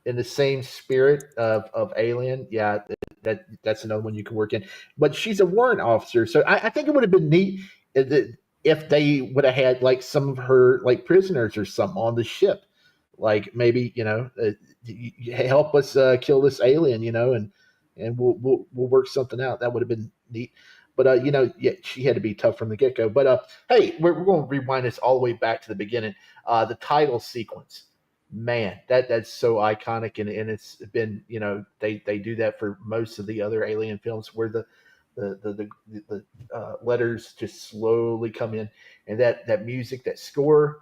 D: in the same spirit of Alien. Yeah, that's another one you can work in. But she's a warrant officer, so I think it would have been neat if they would have had some of her prisoners or something on the ship, maybe help us kill this alien, and we'll work something out. That would have been neat. But she had to be tough from the get go. But hey, we're going to rewind this all the way back to the beginning. The title sequence. Man, that's so iconic, and it's been they do that for most of the other Alien films where the letters just slowly come in, and that music, that score,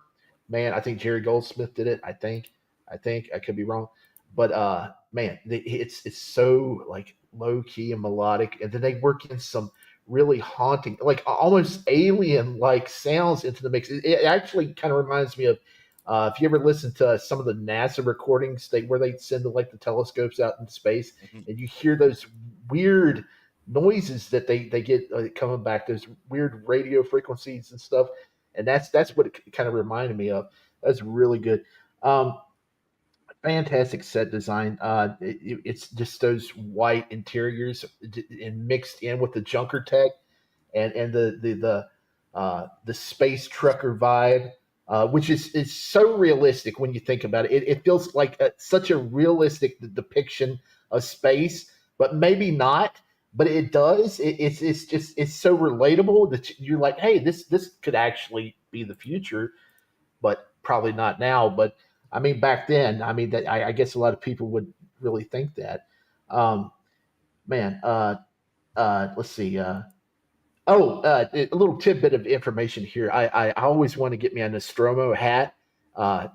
D: man, I think Jerry Goldsmith did it. I think I could be wrong, but man, it's so low key and melodic, and then they work in some really haunting, almost alien sounds into the mix. It actually kind of reminds me of. If you ever listen to some of the NASA recordings, where they send the telescopes out into space, and you hear those weird noises that they get coming back, those weird radio frequencies and stuff, and that's what it kind of reminded me of. That's really good. Fantastic set design. It's just those white interiors and mixed in with the junker tech and the space trucker vibe. Which is so realistic when you think about it. It feels like such a realistic depiction of space, but maybe not. But it does. It's so relatable that you're like, hey, this could actually be the future, but probably not now. But I mean, back then, I guess a lot of people would really think that. Man, let's see. A little tidbit of information here. I always want to get me a Nostromo hat.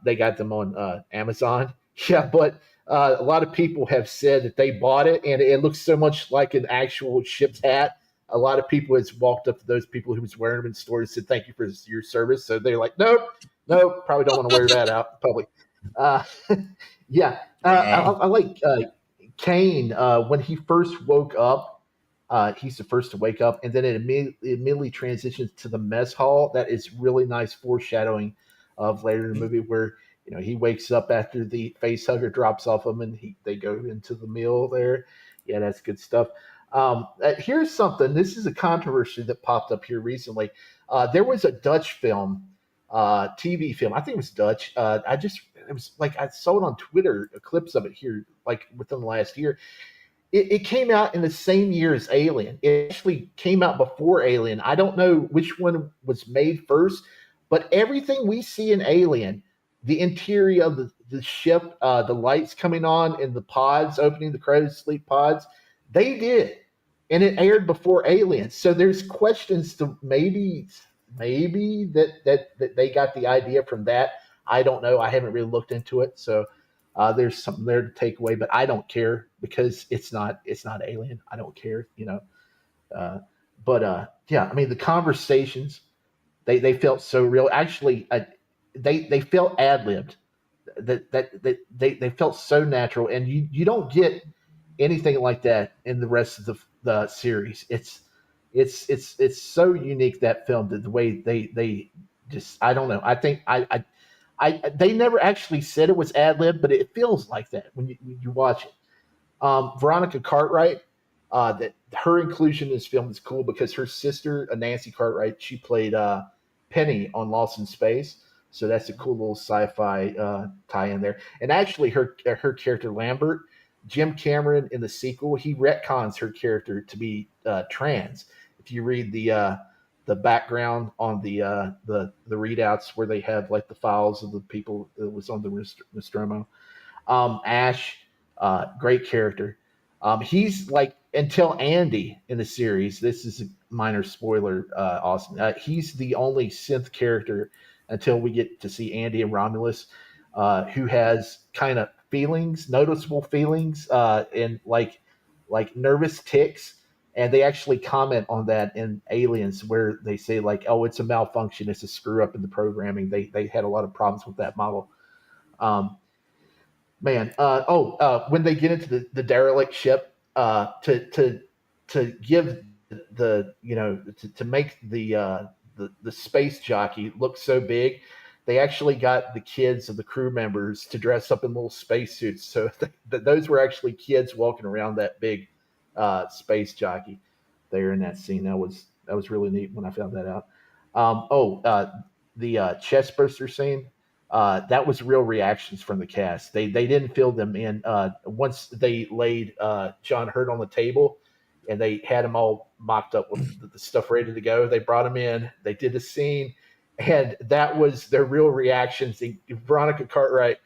D: They got them on Amazon. Yeah, but a lot of people have said that they bought it and it looks so much like an actual ship's hat. A lot of people has walked up to those people who was wearing them in stores and said thank you for your service. So they're like, nope, nope, probably don't want to wear that out in public. Uh, yeah, I like Kane when he first woke up. He's the first to wake up, and then it immediately transitions to the mess hall. That is really nice foreshadowing of later in the movie where he wakes up after the face hugger drops off him, and they go into the meal there. Yeah, that's good stuff. Here's something. This is a controversy that popped up here recently. There was a Dutch film, TV film. I think it was Dutch. It was like I saw it on Twitter, clips of it here, like within the last year. It came out in the same year as Alien. It actually came out before Alien. I don't know which one was made first, but everything we see in Alien, the interior of the ship, the lights coming on and the pods opening, the cryo sleep pods, they did. And it aired before Alien. So there's questions to maybe that they got the idea from that. I don't know. I haven't really looked into it. So there's something there to take away, but I don't care because it's not Alien. I don't care, yeah, I mean the conversations they felt so real. Actually, they felt ad libbed. They felt so natural, and you don't get anything like that in the rest of the series. It's so unique, that film, the way they just, I don't know. I think they never actually said it was ad lib, but it feels like that when you watch it. Veronica Cartwright, that her inclusion in this film is cool because her sister, Nancy Cartwright, she played Penny on Lost in Space, so that's a cool little sci-fi tie-in there. And actually, her character Lambert, Jim Cameron in the sequel, he retcons her character to be trans. If you read the background on the readouts where they have like the files of the people that was on the Nostromo. Ash, great character. He's like, until Andy in the series, this is a minor spoiler, Austin. He's the only synth character until we get to see Andy and Romulus, who has kind of feelings, noticeable feelings, and like nervous tics. And they actually comment on that in Aliens, where they say like, "Oh, it's a malfunction. It's a screw up in the programming." They had a lot of problems with that model. When they get into the derelict ship, to give to make the space jockey look so big, they actually got the kids of the crew members to dress up in little spacesuits. So those were actually kids walking around that big space jockey there in that scene. That was really neat when I found that out. The chest burster scene. That was real reactions from the cast. They didn't fill them in. Once they laid John Hurt on the table and they had him all mocked up with the stuff ready to go, they brought him in. They did the scene, and that was their real reactions. Veronica Cartwright,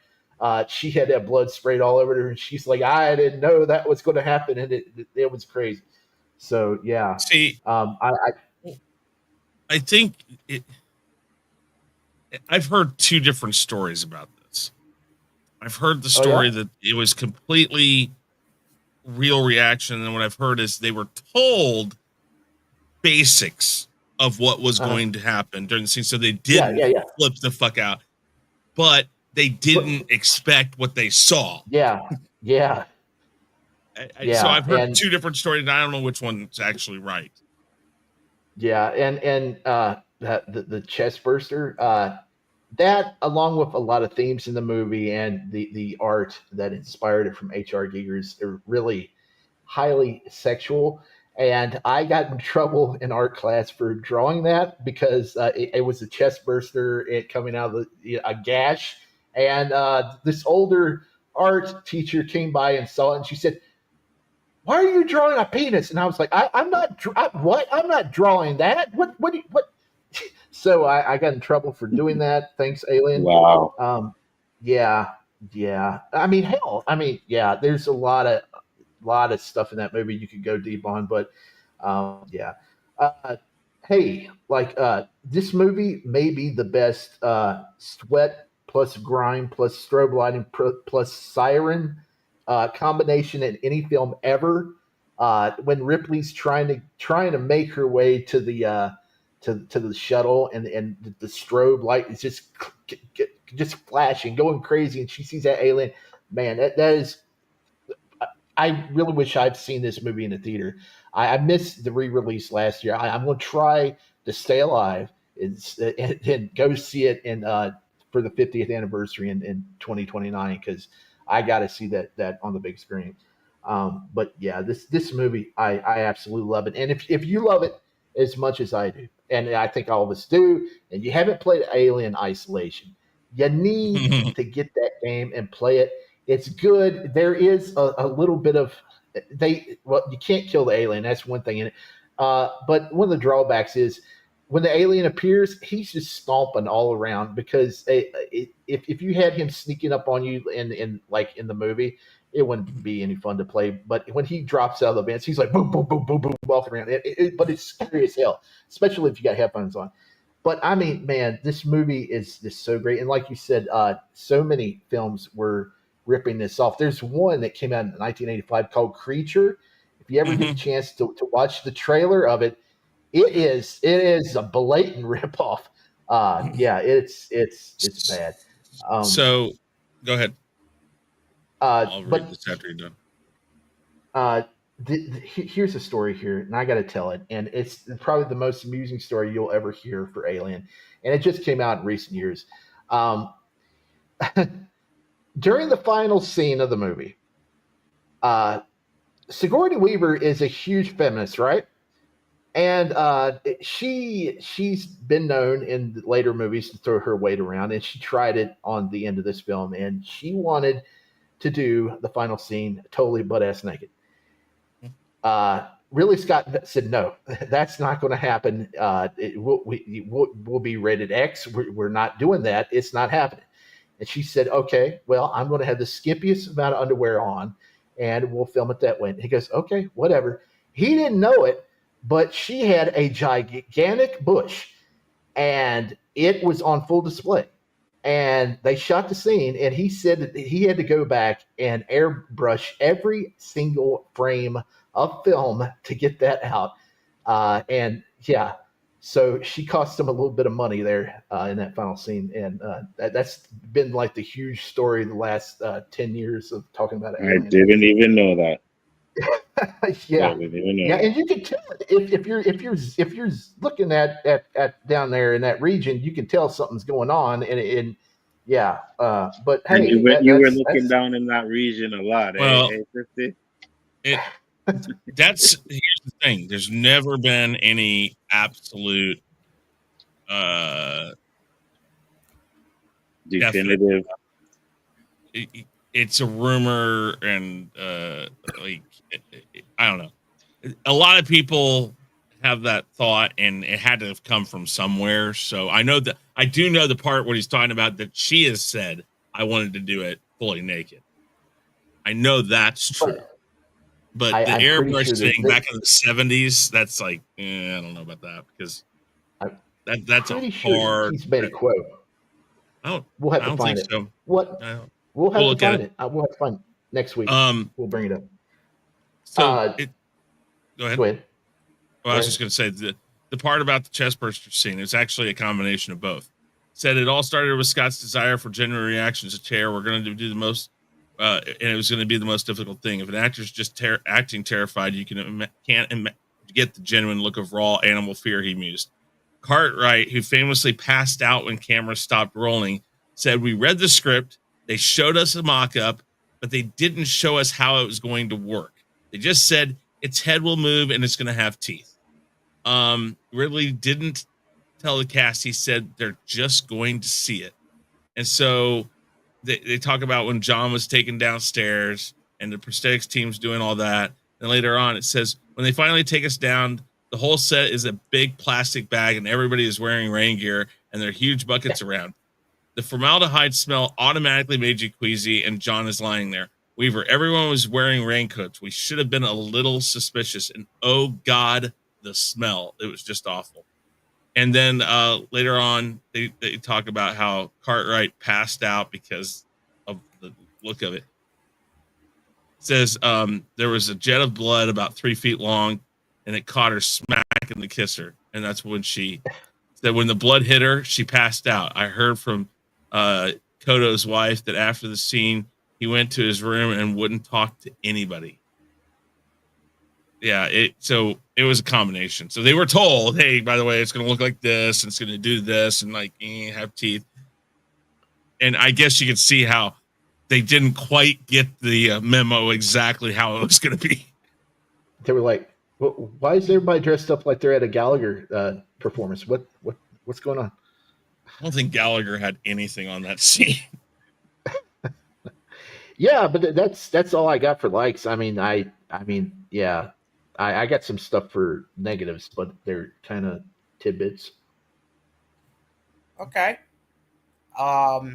D: she had that blood sprayed all over her, and she's like, "I didn't know that was going to happen," and it was crazy. So yeah,
F: See, I think I've heard two different stories about this. I've heard the story that it was completely real reaction, and what I've heard is they were told basics of what was going to happen during the scene, so they didn't flip the fuck out, but they didn't expect what they saw.
D: Yeah.
F: So I've heard two different stories, and I don't know which one's actually right.
D: Yeah, and the chest burster, that along with a lot of themes in the movie and the art that inspired it from H.R. Giger's, are really highly sexual. And I got in trouble in art class for drawing that because it was a chest burster, it coming out of a gash. And this older art teacher came by and saw it, and she said, "Why are you drawing a penis?" And I was like, I'm not drawing that. What? So I got in trouble for doing that. Thanks, Alien.
H: Wow.
D: Yeah. I mean, hell. I mean, yeah. There's a lot of stuff in that movie you could go deep on, but Yeah. Uh, hey, like this movie may be the best sweat plus grime plus strobe lighting plus siren combination in any film ever. When Ripley's trying to make her way to the to the shuttle, and the strobe light is just flashing, going crazy, and she sees that alien. Man, that is. I really wish I'd seen this movie in the theater. I missed the re-release last year. I'm going to try to stay alive and go see it for the 50th anniversary in 2029, because I got to see that on the big screen. But yeah, this movie I absolutely love it. And if you love it as much as I do, and I think all of us do, and you haven't played Alien Isolation, you need to get that game and play it. It's good. There is a little bit of you can't kill the alien. That's one thing in it. But one of the drawbacks is when the alien appears, he's just stomping all around, because if you had him sneaking up on you in like in the movie, it wouldn't be any fun to play. But when he drops out of the vents, he's like boom, boom, boom, boom, boom, walking around. But it's scary as hell, especially if you got headphones on. But I mean, man, this movie is just so great. And like you said, so many films were ripping this off. There's one that came out in 1985 called Creature. If you ever get a chance to watch the trailer of it, it is a blatant ripoff. Yeah, it's bad.
F: So, go ahead. I'll read
D: But
F: this after you're done.
D: Here's a story here, and I got to tell it. And it's probably the most amusing story you'll ever hear for Alien. And it just came out in recent years. During the final scene of the movie, Sigourney Weaver is a huge feminist, right? And she's been known in later movies to throw her weight around, and she tried it on the end of this film, and she wanted to do the final scene totally butt-ass naked. Ridley Scott said, no, that's not going to happen. We'll be rated X. We're not doing that. It's not happening. And she said, okay, well, I'm going to have the skimpiest amount of underwear on, and we'll film it that way. And he goes, okay, whatever. He didn't know it, but she had a gigantic bush, and it was on full display. And they shot the scene, and he said that he had to go back and airbrush every single frame of film to get that out. And yeah, so she cost him a little bit of money there in that final scene. And that's been like the huge story the last 10 years of talking about it.
C: I didn't even know that.
D: Yeah,
C: I didn't even know
D: yeah,
C: that.
D: and you can tell if you're looking at down there in that region, you can tell something's going on. And yeah, but hey,
C: you were looking down in that region a lot.
F: Well,
C: hey, Christy?
F: Here's the thing. There's never been any absolute
C: definitive.
F: It's a rumor, and like I don't know. A lot of people have that thought, and it had to have come from somewhere. So I do know the part what he's talking about, that she has said, I wanted to do it fully naked. I know that's true. But the airbrush thing back in the 70s, that's like, I don't know about that, because that's a hard.
D: He's made a quote. We'll have to find it.
F: So.
D: What? We'll have to find it. We'll have to find it next week. We'll bring it up.
F: So go ahead.
D: Go ahead.
F: Well, I was just going to say the part about the chest burster scene is actually a combination of both. Said it all started with Scott's desire for genuine reactions to terror. We're going to do the most. And it was going to be the most difficult thing. If an actor's just acting terrified, you can't get the genuine look of raw animal fear, he mused. Cartwright, who famously passed out when cameras stopped rolling, said, we read the script, they showed us a mock-up, but they didn't show us how it was going to work. They just said, its head will move and it's going to have teeth. Ridley didn't tell the cast. He said they're just going to see it. And so they talk about when John was taken downstairs and the prosthetics team's doing all that. And later on, it says, when they finally take us down, the whole set is a big plastic bag and everybody is wearing rain gear and there are huge buckets around. The formaldehyde smell automatically made you queasy, and John is lying there. Weaver, everyone was wearing raincoats. We should have been a little suspicious. And oh God, the smell. It was just awful. And then later on, they talk about how Cartwright passed out because of the look of it. It says there was a jet of blood about 3 feet long, and it caught her smack in the kisser. And that's when she said when the blood hit her, she passed out. I heard from Koto's wife that after the scene, he went to his room and wouldn't talk to anybody. Yeah, so it was a combination. So they were told, hey, by the way, it's going to look like this, and it's going to do this, and like have teeth. And I guess you could see how they didn't quite get the memo exactly how it was going to be.
D: They were like, "Why is everybody dressed up like they're at a Gallagher performance? What's going on?"
F: I don't think Gallagher had anything on that scene.
D: Yeah, but that's all I got for likes. I mean, yeah, I got some stuff for negatives, but they're kind of tidbits.
B: Okay. All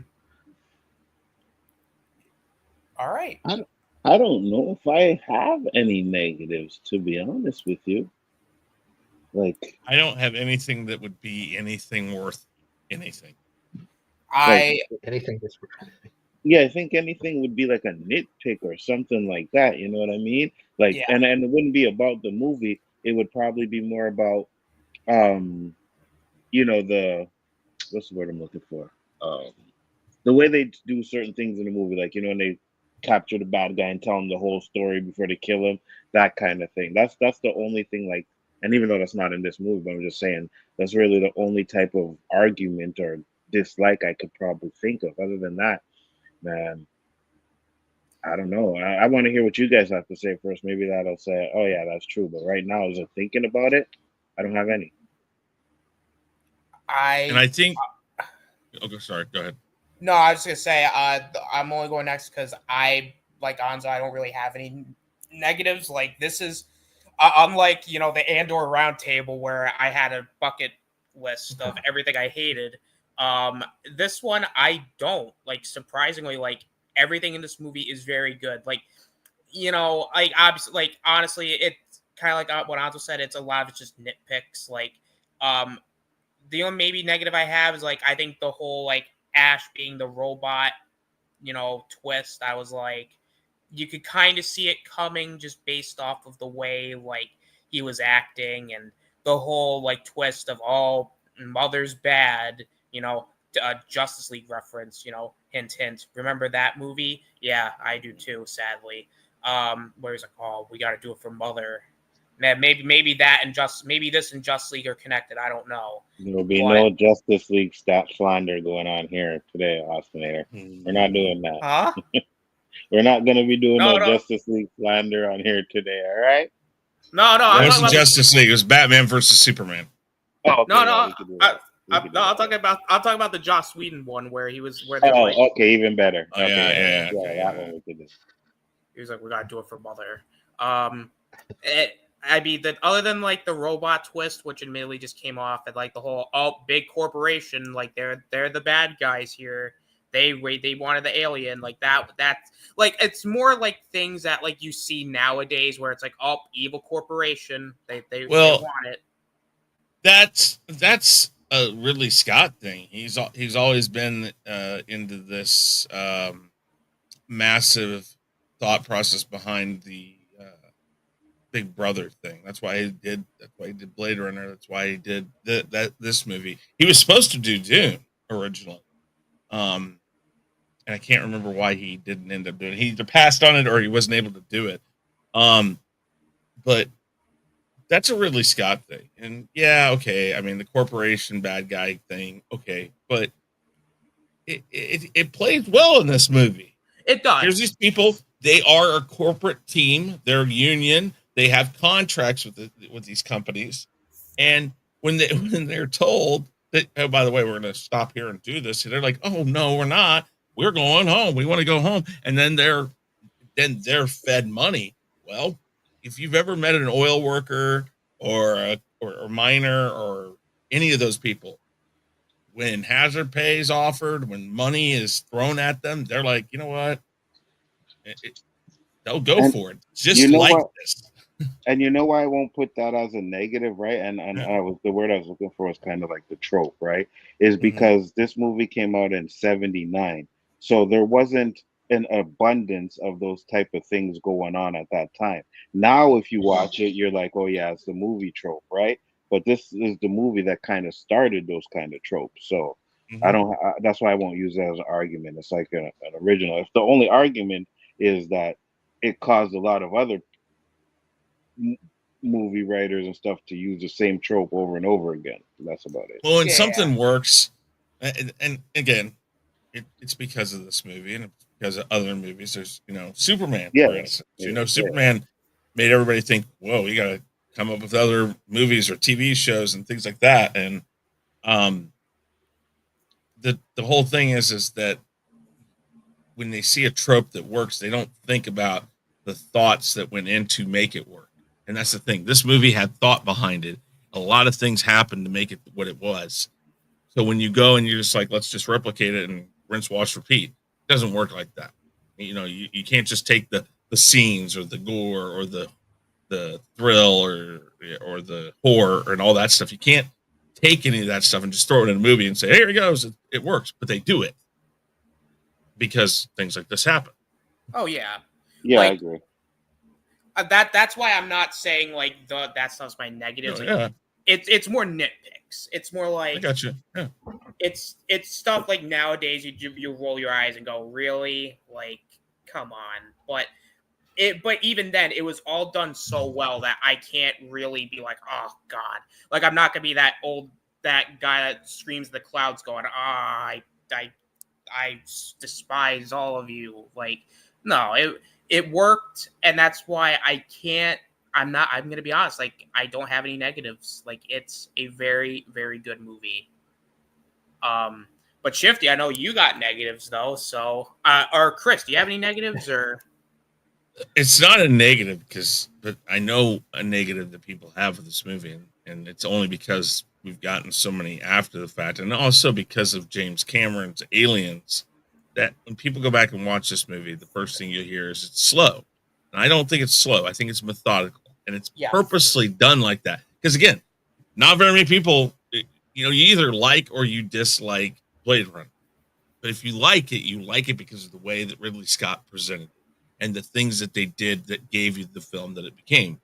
B: right.
I: I don't know if I have any negatives, to be honest with you. Like,
F: I don't have anything that would be anything worth anything.
D: Anything that's
I: yeah, I think anything would be like a nitpick or something like that. You know what I mean? Like,
B: Yeah.
I: and it wouldn't be about the movie. It would probably be more about, you know, what's the word I'm looking for? The way they do certain things in the movie, like, you know, when they capture the bad guy and tell him the whole story before they kill him, that kind of thing. That's the only thing. Like, and even though that's not in this movie, but I'm just saying that's really the only type of argument or dislike I could probably think of. Other than that, man, I don't know. I want to hear what you guys have to say first. Maybe that'll say, oh yeah, that's true. But right now, as I'm thinking about it, I don't have any.
F: And I think. Okay, sorry. Go ahead.
B: No, I was just gonna say I'm only going next because I like Anza. I don't really have any negatives. Like this is unlike the Andor Roundtable where I had a bucket list of everything I hated. This one I don't like. Surprisingly, like everything in this movie is very good. Like like obviously, like honestly, it's kind of like what Anzo said. It's a lot of it's just nitpicks. Like the only maybe negative I have is like I think the whole like Ash being the robot, twist. I was like, you could kind of see it coming just based off of the way like he was acting and the whole like twist of all Mother's bad, Justice League reference, hint, hint. Remember that movie? Yeah, I do too, sadly. Where he's like, oh, we got to do it for Mother. Man, maybe that and maybe this and Justice League are connected. I don't know.
I: There'll be no Justice League stat slander going on here today, Austinator. We're not doing that.
B: Huh?
I: We're not going to be doing no Justice League slander on here today, all right?
B: No.
F: It wasn't Justice League. It was Batman versus Superman.
I: Oh, okay,
B: no. I'm talking about the Joss Whedon one where he was where they
I: okay, even better.
F: Oh,
I: okay,
F: yeah.
I: That one we could do.
B: He was like, we gotta do it for Mother. I mean, other than like the robot twist, which admittedly just came off at like the whole big corporation, like they're the bad guys here. They wanted the alien like that. That's like it's more like things that like you see nowadays where it's like evil corporation. They want it.
F: That's a Ridley Scott thing. He's always been into this massive thought process behind the Big Brother thing. That's why he did Blade Runner. That's why he did this movie. He was supposed to do Dune originally, and I can't remember why he didn't end up doing it. He either passed on it or he wasn't able to do it. But that's a Ridley Scott thing, and yeah, okay. I mean, the corporation bad guy thing, okay, but it plays well in this movie.
B: It does.
F: Here's these people. They are a corporate team. They're a union. They have contracts with these companies, and when they're told that, oh, by the way, we're going to stop here and do this, and they're like, oh no, we're not. We're going home. We want to go home, and then they're fed money. Well, if you've ever met an oil worker or a miner or any of those people, when hazard pay is offered, when money is thrown at them, they're like, you know what? No, go
I: And
F: for it. Just
I: you know
F: like
I: what?
F: this.
I: And you know why I won't put that as a negative, right? And
F: Yeah.
I: I was the word I was looking for was kind of like the trope, right? Is
F: Mhm.
I: because this movie came out in '79, so there wasn't an abundance of those type of things going on at that time. Now, if you watch it, you're like, oh yeah, it's the movie trope, right? But this is the movie that kind of started those kind of tropes. So I
F: Mhm.
I: don't. That's why I won't use that as an argument. It's like an original. If the only argument is that it caused a lot of other m- movie writers and stuff to use the same trope over and over again. That's about it.
F: Well, when
B: Yeah.
F: something works, and again, it's because of this movie and it's because of other movies. There's, Superman,
I: Yeah,
F: for instance.
I: yeah.
F: Superman made everybody think, whoa, you got to come up with other movies or TV shows and things like that. And um, the whole thing is that when they see a trope that works, they don't think about the thoughts that went in to make it work. And that's the thing. This movie had thought behind it. A lot of things happened to make it what it was. So when you go and you're just like, let's just replicate it and rinse, wash, repeat, it doesn't work like that. You can't just take the scenes or the gore or the thrill or the horror and all that stuff. You can't take any of that stuff and just throw it in a movie and say, hey, here it goes. It works. But they do it because things like this happen.
B: Oh yeah.
I: Yeah, I
B: Like
I: agree.
B: that's why I'm not saying like that stuff's my negatives.
F: No,
B: Like
F: yeah,
B: it's more nitpicks. It's more
F: I
B: like
F: got you. Yeah.
B: it's stuff like nowadays you roll your eyes and go, really? Like, come on. But even then it was all done so well that I can't really be like, oh god. Like I'm not gonna be that guy that screams the clouds going, I I despise all of you. Like, no, it worked, and that's why I can't. I'm not. I'm gonna be honest. Like, I don't have any negatives. Like, it's a very, very good movie. But Shifty, I know you got negatives though. So, or Chris, do you have any negatives or?
F: It's not a negative but I know a negative that people have with this movie, and it's only because we've gotten so many after the fact, and also because of James Cameron's Aliens. That when people go back and watch this movie, the first thing you hear is it's slow, and I don't think it's slow. I think it's methodical, and it's
B: Yeah.
F: purposely done like that. Because again, not very many people, you either like or you dislike Blade Runner. But if you like it because of the way that Ridley Scott presented it and the things that they did that gave you the film that it became.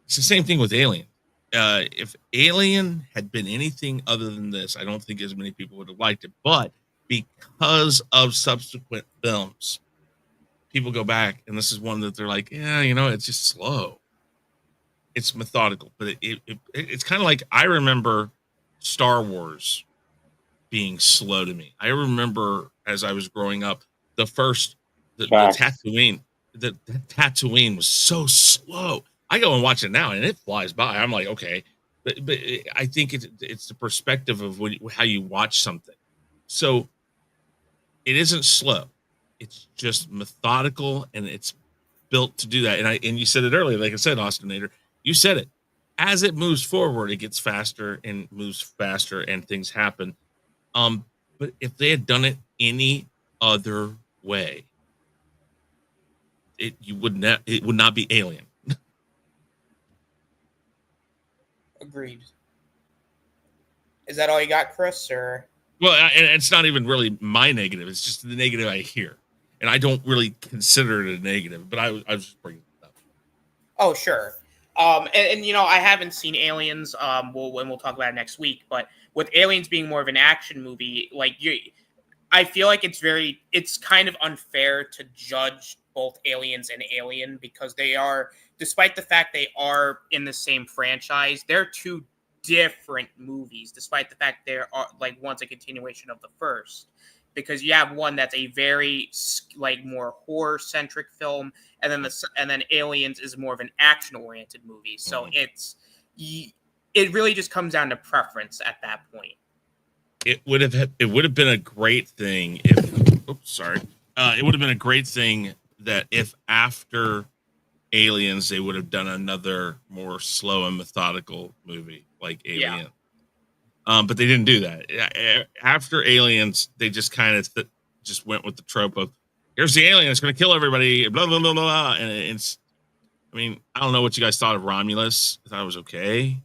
F: It's the same thing with Alien. If Alien had been anything other than this, I don't think as many people would have liked it. But because of subsequent films, people go back, and this is one that they're like, yeah, it's just slow. It's methodical, but it's kind of like I remember Star Wars being slow to me. I remember as I was growing up, the first the
I: Facts.
F: Tatooine, the Tatooine was so slow. I go and watch it now, and it flies by. I'm like, okay, but I think it's the perspective of how you watch something. So it isn't slow. It's just methodical, and it's built to do that. And you said it earlier, like I said, Austinator, you said it. As it moves forward, it gets faster and moves faster, and things happen. But if they had done it any other way, it would not be Alien.
B: Agreed. Is that all you got, Chris? Or
F: Well, and it's not even really my negative. It's just the negative I hear, and I don't really consider it a negative. But I was just bringing it up.
B: oh, sure. And I haven't seen Aliens. We'll talk about it next week. But with Aliens being more of an action movie, I feel like it's kind of unfair to judge both Aliens and Alien because they are, despite the fact they are in the same franchise, they're two different movies, despite the fact they are like one's a continuation of the first. Because you have one that's a very more horror centric film, and then Aliens is more of an action oriented movie. So it really just comes down to preference at that point.
F: It would have been a great thing if. Oops, sorry. It would have been a great thing that if after Aliens they would have done another more slow and methodical movie like Alien.
B: Yeah.
F: But they didn't do that. After Aliens, they just kind of just went with the trope of here's the alien. It's going to kill everybody. Blah blah blah blah. And it's, I mean, I don't know what you guys thought of Romulus. I thought it was okay.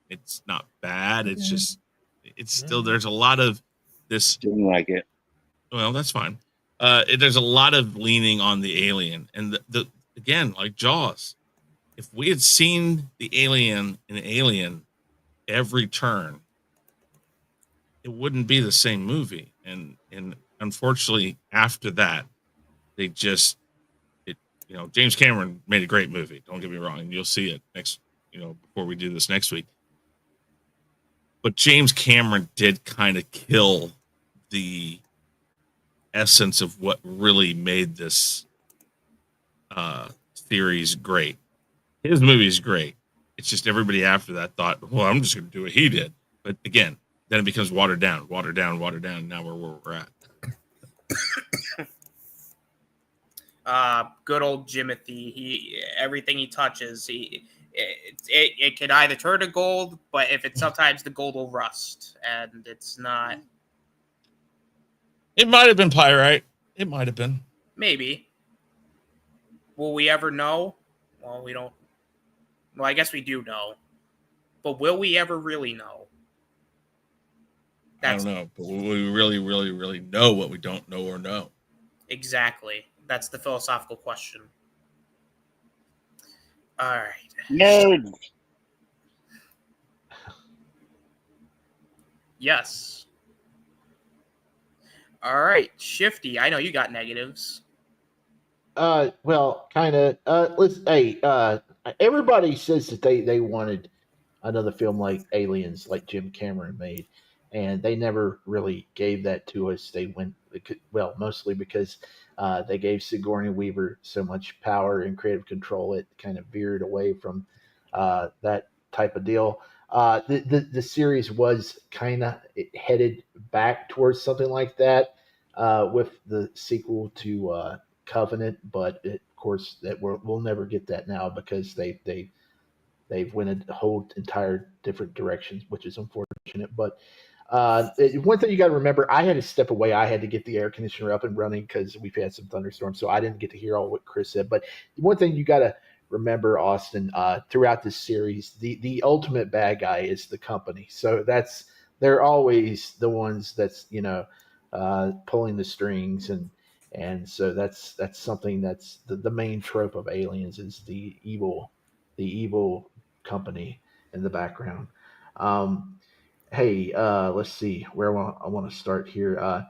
F: It's not bad. It's just, it's still, there's a lot of this.
I: Didn't like it.
F: Well, that's fine. There's a lot of leaning on the alien, and the again, like Jaws. If we had seen the alien in Alien every turn, it wouldn't be the same movie. And unfortunately, after that, they just, James Cameron made a great movie. Don't get me wrong, and you'll see it next, before we do this next week. But James Cameron did kind of kill the essence of what really made this series great. His movie is great. It's just everybody after that thought, well, I'm just going to do what he did. But again, then it becomes watered down. Now we're where we're
B: at. Good old Jimothy. Everything he touches, it can either turn to gold, but if it's sometimes the gold will rust, and it's not.
F: It might have been pyrite. It might have been.
B: Maybe. Will we ever know? Well, we don't. Well, I guess we do know. But will we ever really know?
F: I don't know. But will we really, really, really know what we don't know or know?
B: Exactly. That's the philosophical question. All right.
I: Nerds.
B: Yes. All right. Shifty, I know you got negatives.
D: Well, kind of. Everybody says that they wanted another film like Aliens, like Jim Cameron made, and they never really gave that to us. They went, well, mostly because they gave Sigourney Weaver so much power and creative control, it kind of veered away from that type of deal. The series was kind of headed back towards something like that with the sequel to Covenant, but of course that we'll never get that now because they've went a whole entire different directions, which is unfortunate. But one thing you got to remember, I had to step away. I had to get the air conditioner up and running because we've had some thunderstorms, so I didn't get to hear all what Chris said. But one thing you got to remember, Austin, throughout this series, the ultimate bad guy is the company. So they're always the ones that's pulling the strings, and so that's something that's the main trope of Aliens is the evil company in the background. Hey, let's see where I want to start here.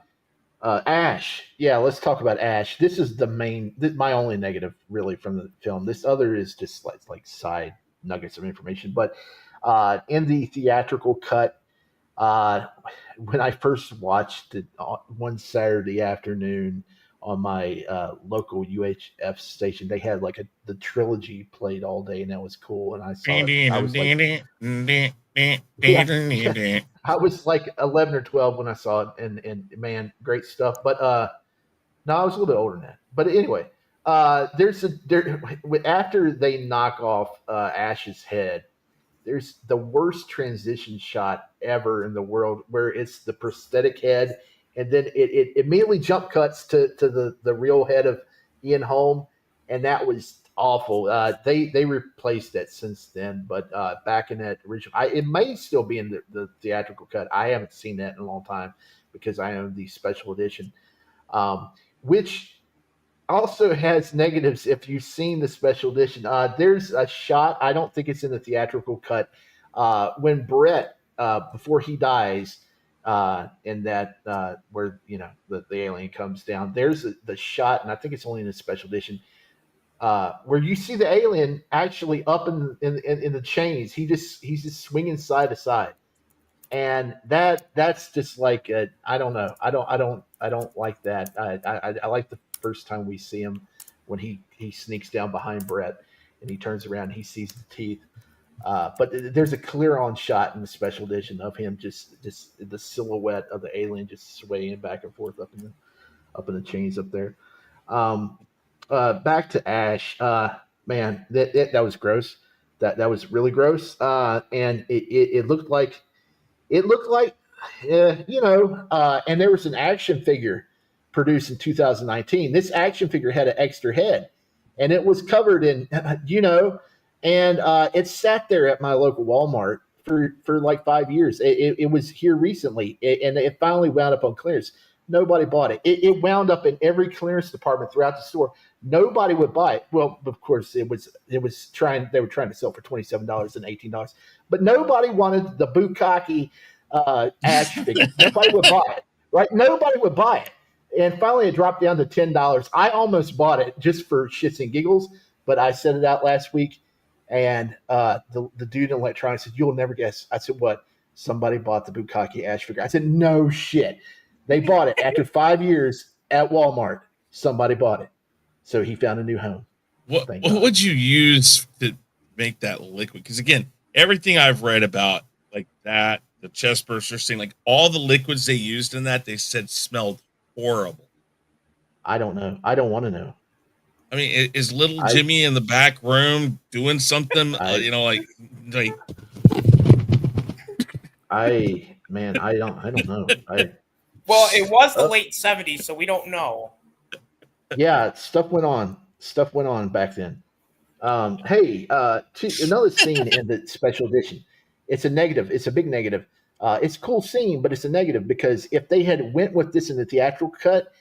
D: Ash. Yeah, let's talk about Ash. This is my only negative really from the film. This other is just like side nuggets of information. But in the theatrical cut, when I first watched it one Saturday afternoon on my local UHF station, they had like the trilogy played all day, and that was cool. And I saw it. I was like, yeah, I was like 11 or 12 when I saw it, and man, great stuff. But no, I was a little bit older than that. But anyway, after they knock off Ash's head, there's the worst transition shot ever in the world, where it's the prosthetic head, and then it immediately jump cuts to the real head of Ian Holm, and that was awful. They replaced that since then, but back in that original, it may still be in the theatrical cut. I haven't seen that in a long time because I own the special edition, which also has negatives. If you've seen the special edition, there's a shot, I don't think it's in the theatrical cut, when Brett, before he dies, in that where the alien comes down, there's the shot, and I think it's only in the special edition, where you see the alien actually up in the chains. He's just swinging side to side, and that's just like I don't know. I don't like that. I like the first time we see him when he sneaks down behind Brett and he turns around and he sees the teeth. But there's a clear on shot in the special edition of him just the silhouette of the alien just swaying back and forth up in the chains up there. Back to Ash. Man, that was gross. That was really gross. And it looked like, and there was an action figure produced in 2019. This action figure had an extra head, and it was covered in, and it sat there at my local Walmart for like 5 years. It was here recently, and it finally wound up on clearance. Nobody bought it. It wound up in every clearance department throughout the store. Nobody would buy it. Well, of course, they were trying to sell for $27 and $18, but nobody wanted the bukkake action figure. Nobody would buy it. Right? Nobody would buy it. And finally, it dropped down to $10. I almost bought it just for shits and giggles, but I said it out last week, and the dude in electronics said, "You'll never guess." I said, "What?" Somebody bought the bukkake action figure. I said, "No shit." They bought it after 5 years at Walmart. Somebody bought it, so he found a new home.
F: What would you use to make that liquid? Because again, everything I've read about like that, the chest burster thing, like all the liquids they used in that, they said smelled horrible.
D: I don't know. I don't want to know.
F: I mean, is little Jimmy in the back room doing something?
D: I don't know.
B: Well, it was the late 70s, so we don't know.
D: Yeah, stuff went on. Stuff went on back then. Another scene in the special edition. It's a negative. It's a big negative. It's a cool scene, but it's a negative because if they had went with this in the theatrical cut,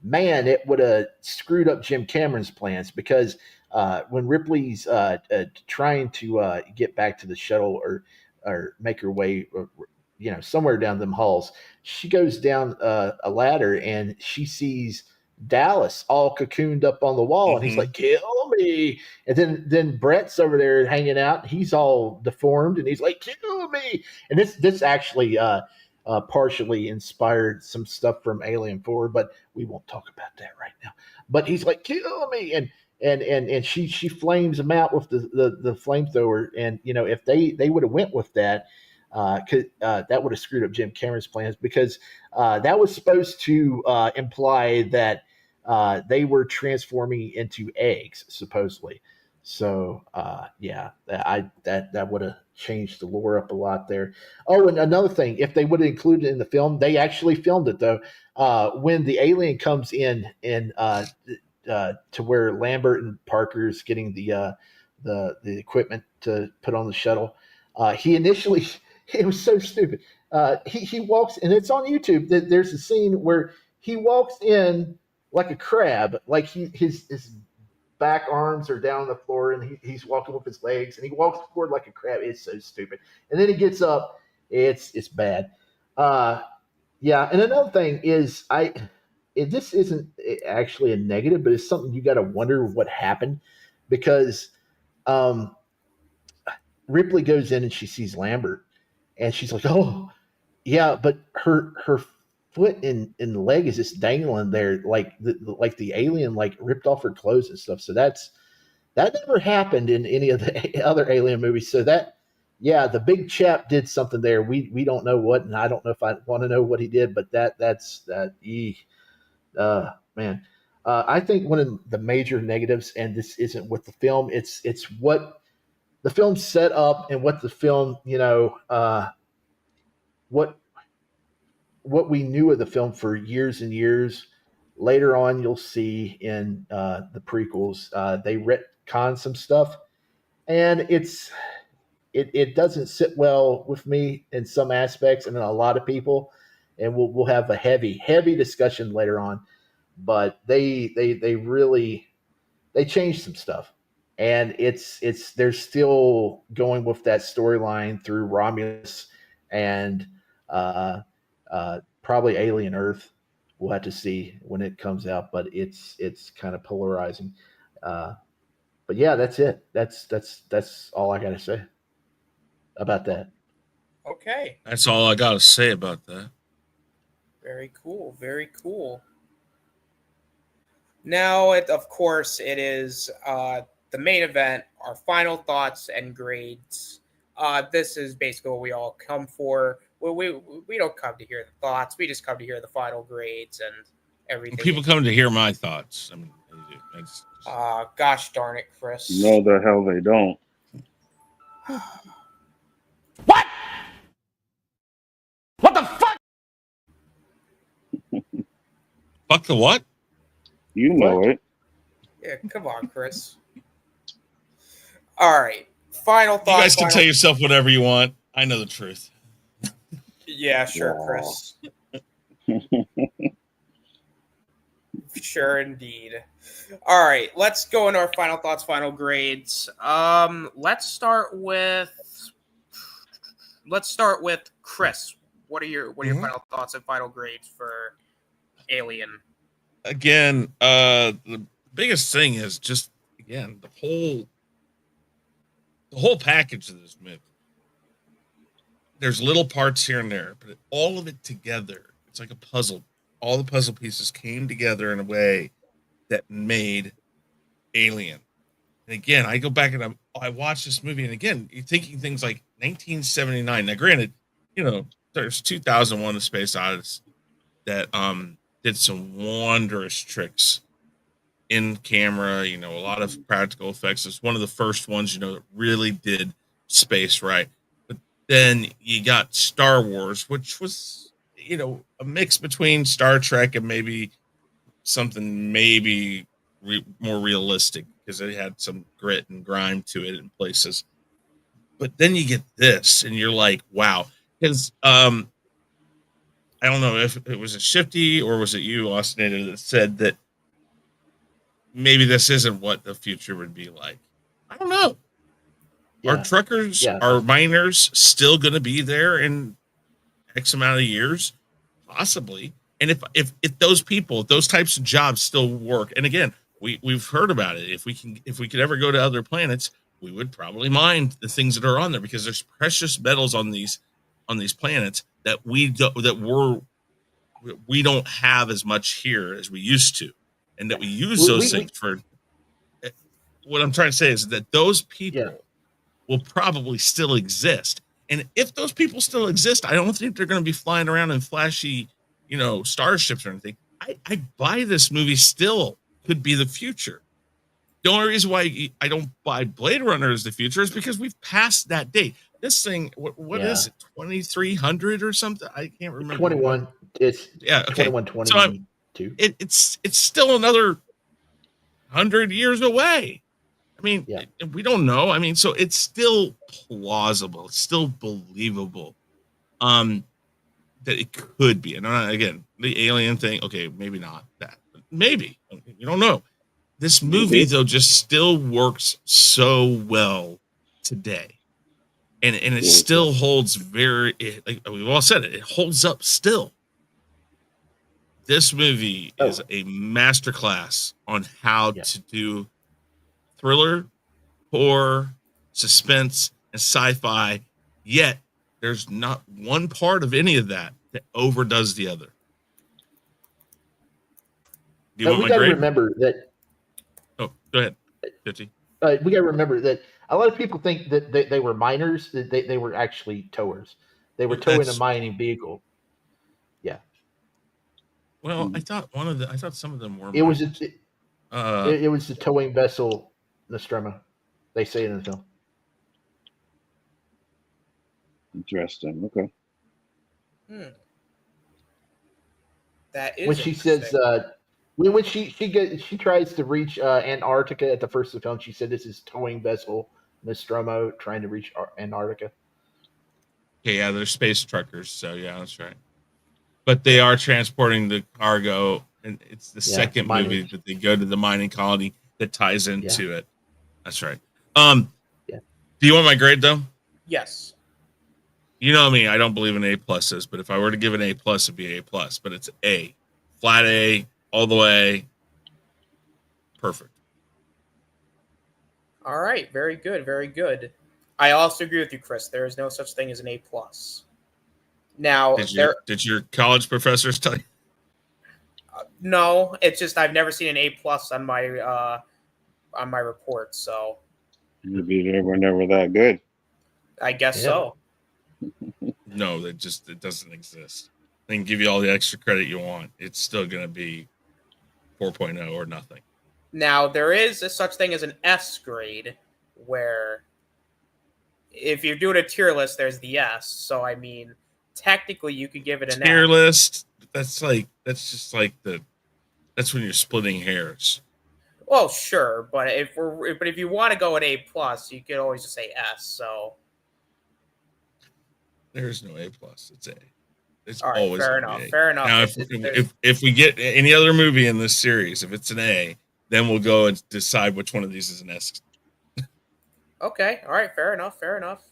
D: man, it would have screwed up Jim Cameron's plans. Because when Ripley's trying to get back to the shuttle or make her way, somewhere down them halls, she goes down a ladder and she sees Dallas all cocooned up on the wall, and he's like, "Kill me!" And then Brett's over there hanging out. He's all deformed, and he's like, "Kill me!" And this actually partially inspired some stuff from Alien 4, but we won't talk about that right now. But he's like, "Kill me!" and she flames him out with the flamethrower. And if they would have went with that. That would have screwed up Jim Cameron's plans, because that was supposed to imply that they were transforming into eggs, supposedly. So that would have changed the lore up a lot there. Oh, and another thing, if they would have included it in the film, they actually filmed it though. When the alien comes in and to where Lambert and Parker's getting the equipment to put on the shuttle, he initially. It was so stupid. He walks, and it's on YouTube. There's a scene where he walks in like a crab, like his back arms are down on the floor, and he's walking with his legs, and he walks forward like a crab. It's so stupid. And then he gets up. It's bad. And another thing is, this isn't actually a negative, but it's something you got to wonder what happened, because Ripley goes in and she sees Lambert. And she's like, "Oh, yeah," but her foot and leg is just dangling there, like the alien like ripped off her clothes and stuff. So that never happened in any of the other Alien movies. So the big chap did something there. We don't know what, and I don't know if I want to know what he did, but man. I think one of the major negatives, and this isn't with the film, it's what the film set up and what the film, what we knew of the film for years and years. Later on, you'll see in the prequels, they retcon some stuff, and it doesn't sit well with me in some aspects, and in a lot of people. And we'll have a heavy discussion later on. But they really changed some stuff. And they're still going with that storyline through Romulus and probably Alien Earth. We'll have to see when it comes out, but it's kind of polarizing. But yeah, that's it. That's all I got to say about that.
B: Okay.
F: That's all I got to say about that.
B: Very cool. Very cool. Now, of course, it is the main event, our final thoughts and grades. This is basically what we all come for. We don't come to hear the thoughts. We just come to hear the final grades and everything.
F: People come to hear my thoughts. I mean,
B: gosh darn it, Chris.
I: No, the hell they don't.
E: What? What the fuck?
F: Fuck the what?
I: You know
D: What?
I: it.
B: Yeah, come on, Chris. All right. Final thoughts.
F: You guys can
B: final-
F: tell yourself whatever you want. I know the truth.
B: Yeah, sure,
I: Wow.
B: Chris. Sure, indeed. All right, let's go into our final thoughts, final grades. Let's start with Chris. What are your final thoughts and final grades for Alien?
F: Again, the biggest thing is just again the whole package of this movie. There's little parts here and there, but all of it together, it's like a puzzle. All the puzzle pieces came together in a way that made Alien. And again, I go back and I watch this movie, and again, you're thinking things like 1979. Now, granted, there's 2001: A Space Odyssey that did some wondrous tricks in camera. A lot of practical effects. It's one of the first ones that really did space right. But then you got Star Wars, which was a mix between Star Trek and maybe something more realistic because it had some grit and grime to it in places. But then you get this, and you're like, wow. Because I don't know if it was a Shifty or was it you, Austinator, that said that maybe this isn't what the future would be like. I don't know.
D: Yeah.
F: Are truckers, are miners still going to be there in X amount of years? Possibly. And if those people, those types of jobs still work, and again, we've heard about it. If we could ever go to other planets, we would probably mine the things that are on there because there's precious metals on these planets that we don't have as much here as we used to, and that we use those things for. What I'm trying to say is that those people will probably still exist. And if those people still exist, I don't think they're going to be flying around in flashy, starships or anything. I buy this movie still could be the future. The only reason why I don't buy Blade Runner as the future is because we've passed that date. This thing, what is it, 2300 or something? I can't remember.
D: 21. It's
F: okay.
D: 2122.
F: It's still another 100 years away. I mean, we don't know. I mean, so it's still plausible. It's still believable that it could be. And again, the alien thing, okay, maybe not that. But maybe. You don't know. This movie, though, just still works so well today. And it still holds like we've all said it holds up still. This movie is a masterclass on how to do thriller, horror, suspense, and sci-fi, yet there's not one part of any of that overdoes the other. Do you want
D: we
F: my
D: got to
F: grade?
D: remember that.
F: Oh, go ahead, 50.
D: We got to remember that a lot of people think that they were miners. That they were actually towers. They were towing a mining vehicle. Yeah.
F: Well, I thought some of them were.
D: It was it was the towing vessel Nostromo. They say it in the film.
I: Interesting. Okay.
B: That is
D: when she says when she tries to reach Antarctica at the first of the film, she said this is towing vessel Nostromo trying to reach Antarctica.
F: Okay, yeah, they're space truckers, so yeah, that's right. But they are transporting the cargo, and it's the second movie that they go to the mining colony that ties into it. That's right. Do you want my grade though?
B: Yes.
F: You know me, I don't believe in A pluses, but if I were to give an A plus, it'd be A plus. But it's A, flat A, all the way, perfect.
B: All right, very good, very good. I also agree with you, Chris. There is no such thing as an A plus. Now,
F: did your college professors tell you?
B: No, it's just I've never seen an A plus on my report, so
I: maybe they were never that good.
B: I guess so.
F: No, it doesn't exist. They can give you all the extra credit you want. It's still going to be 4.0 or nothing.
B: Now, there is a such thing as an S grade where if you're doing a tier list, there's the S. So, I mean, technically you could give it an
F: tier list. That's just like the That's when you're splitting hairs.
B: Well, sure, but if you want to go at A plus, you could always just say S. So
F: There's no A plus. It's A. It's
B: all right,
F: always
B: fair
F: gonna be
B: enough.
F: A.
B: Fair enough.
F: Now, if we get any other movie in this series, if it's an A, then we'll go and decide which one of these is an S.
B: Okay, all right, fair enough. Fair enough.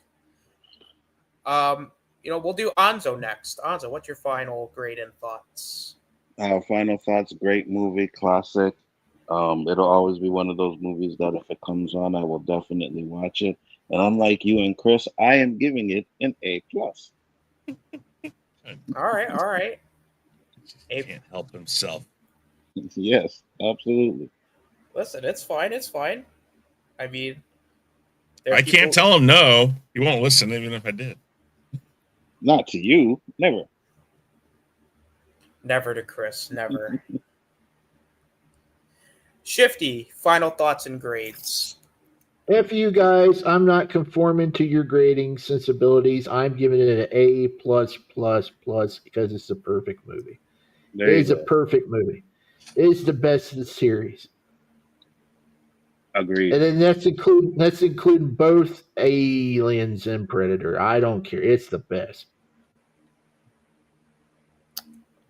B: We'll do Anzo next. Anzo, what's your final grade and thoughts?
I: Final thoughts. Great movie, classic. It'll always be one of those movies that if it comes on, I will definitely watch it. And unlike you and Chris, I am giving it an A plus.
B: All right.
F: He can't help himself.
I: Yes, absolutely.
B: Listen, it's fine. I mean,
F: I can't tell him no. He won't listen, even if I did.
I: Not to you, never.
B: Never to Chris, never. Shifty, final thoughts and grades.
D: If you guys, I'm not conforming to your grading sensibilities. I'm giving it an A plus because it's a perfect movie. It is a perfect movie. It is the best of the series.
I: Agreed.
D: And then that's including both Aliens and Predator. I don't care. It's the best.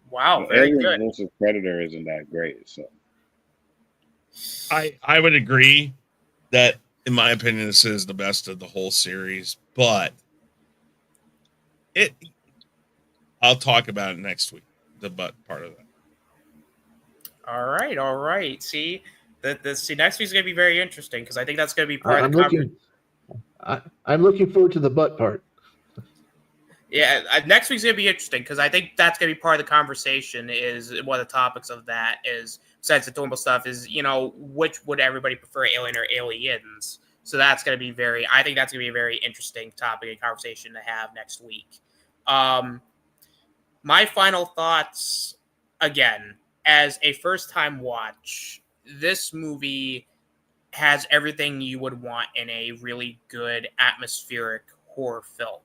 B: Wow, very
I: Aliens
B: good.
I: versus Predator isn't that great, so
F: I would agree that, in my opinion, this is the best of the whole series, but I'll talk about it next week, the but part of that.
B: All right. See, next week's gonna be very interesting because I think that's gonna be part of the conversation.
D: I'm looking forward to the butt part.
B: Yeah, next week's gonna be interesting because I think that's gonna be part of the conversation. Is one of the topics of that is, besides the normal stuff, is which would everybody prefer, Alien or Aliens? So that's gonna be I think that's gonna be a very interesting topic and conversation to have next week. My final thoughts, again, as a first-time watch, this movie has everything you would want in a really good atmospheric horror film.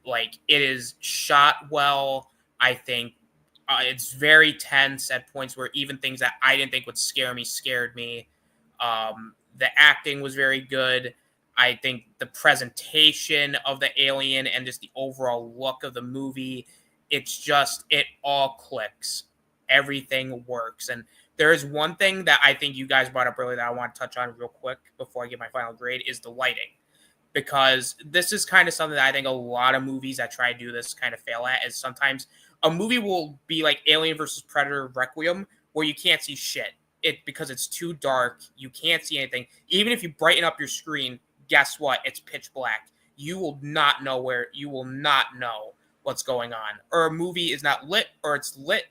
B: Like, it is shot well. I think it's very tense at points where even things that I didn't think would scare me scared me. The acting was very good. I think the presentation of the alien and just the overall look of the movie, it all clicks. Everything works. And there is one thing that I think you guys brought up earlier that I want to touch on real quick before I give my final grade is the lighting. Because this is kind of something that I think a lot of movies that try to do this kind of fail at, is sometimes a movie will be like Alien versus Predator Requiem, where you can't see shit. Because it's too dark, you can't see anything. Even if you brighten up your screen, guess what? It's pitch black. You will not know what's going on. Or a movie is not lit, or it's lit,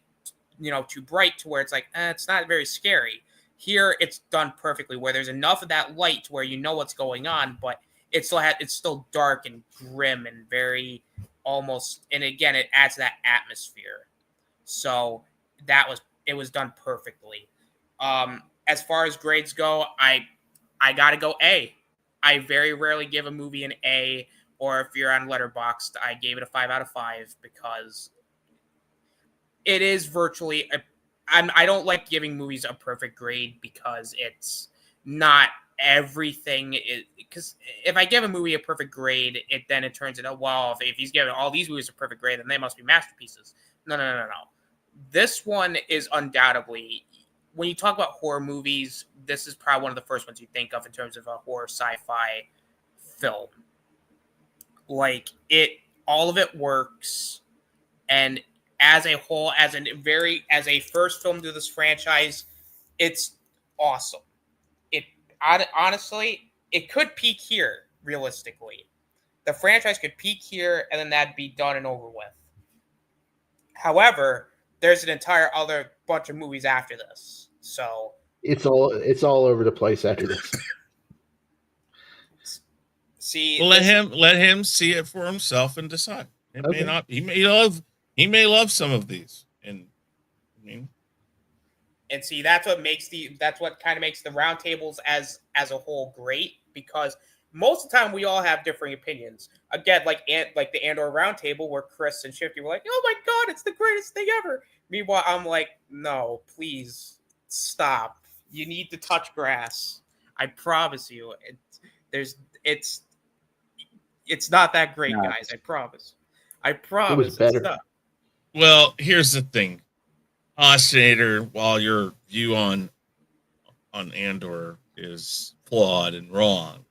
B: too bright to where it's like, it's not very scary. Here, it's done perfectly, where there's enough of that light to where you know what's going on, but it's still dark and grim and very almost, and again, it adds to that atmosphere. So it was done perfectly. As far as grades go, I gotta go A. I very rarely give a movie an A, or if you're on Letterboxd, I gave it a 5 out of 5 because it is virtually I don't like giving movies a perfect grade because it's not everything. Because if I give a movie a perfect grade, it turns into, well, if he's giving all these movies a perfect grade, then they must be masterpieces. No. This one is undoubtedly, when you talk about horror movies, this is probably one of the first ones you think of in terms of a horror sci-fi film. Like, all of it works, and as a whole, as a first film to this franchise, it's awesome. Honestly, it could peak here, realistically. The franchise could peak here, and then that'd be done and over with. However, there's an entire other bunch of movies after this. So
D: it's all over the place after this.
B: See,
F: well, let him see it for himself and decide. He may love some of these, and
B: see, that's what kind of makes the roundtables as a whole great, because most of the time we all have differing opinions. Again, like the Andor Roundtable, where Chris and Shifty were like, "Oh my god, it's the greatest thing ever." Meanwhile, I'm like, "No, please stop. You need to touch grass. I promise you, it's it's not that great,
H: Yeah.
B: guys. I promise. I
D: It was
B: promise. It's
D: better.
B: not."
F: Well, here's the thing, Ostinator. While your view on Andor is flawed and wrong,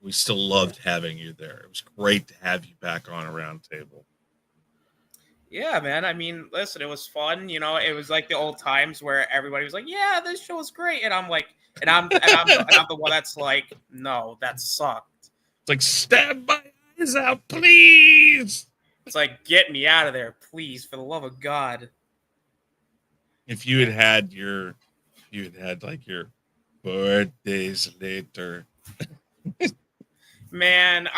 F: we still loved having you there. It was great to have you back on a round table.
B: Yeah, man. I mean, listen, it was fun. You know, it was like the old times where everybody was like, "Yeah, this show is great," and I'm like, I'm the one that's like, "No, that sucked."
F: It's like, stab my eyes out, please.
B: It's like, get me out of there, please, for the love of God.
F: If you had like your 4 days later.
B: Man,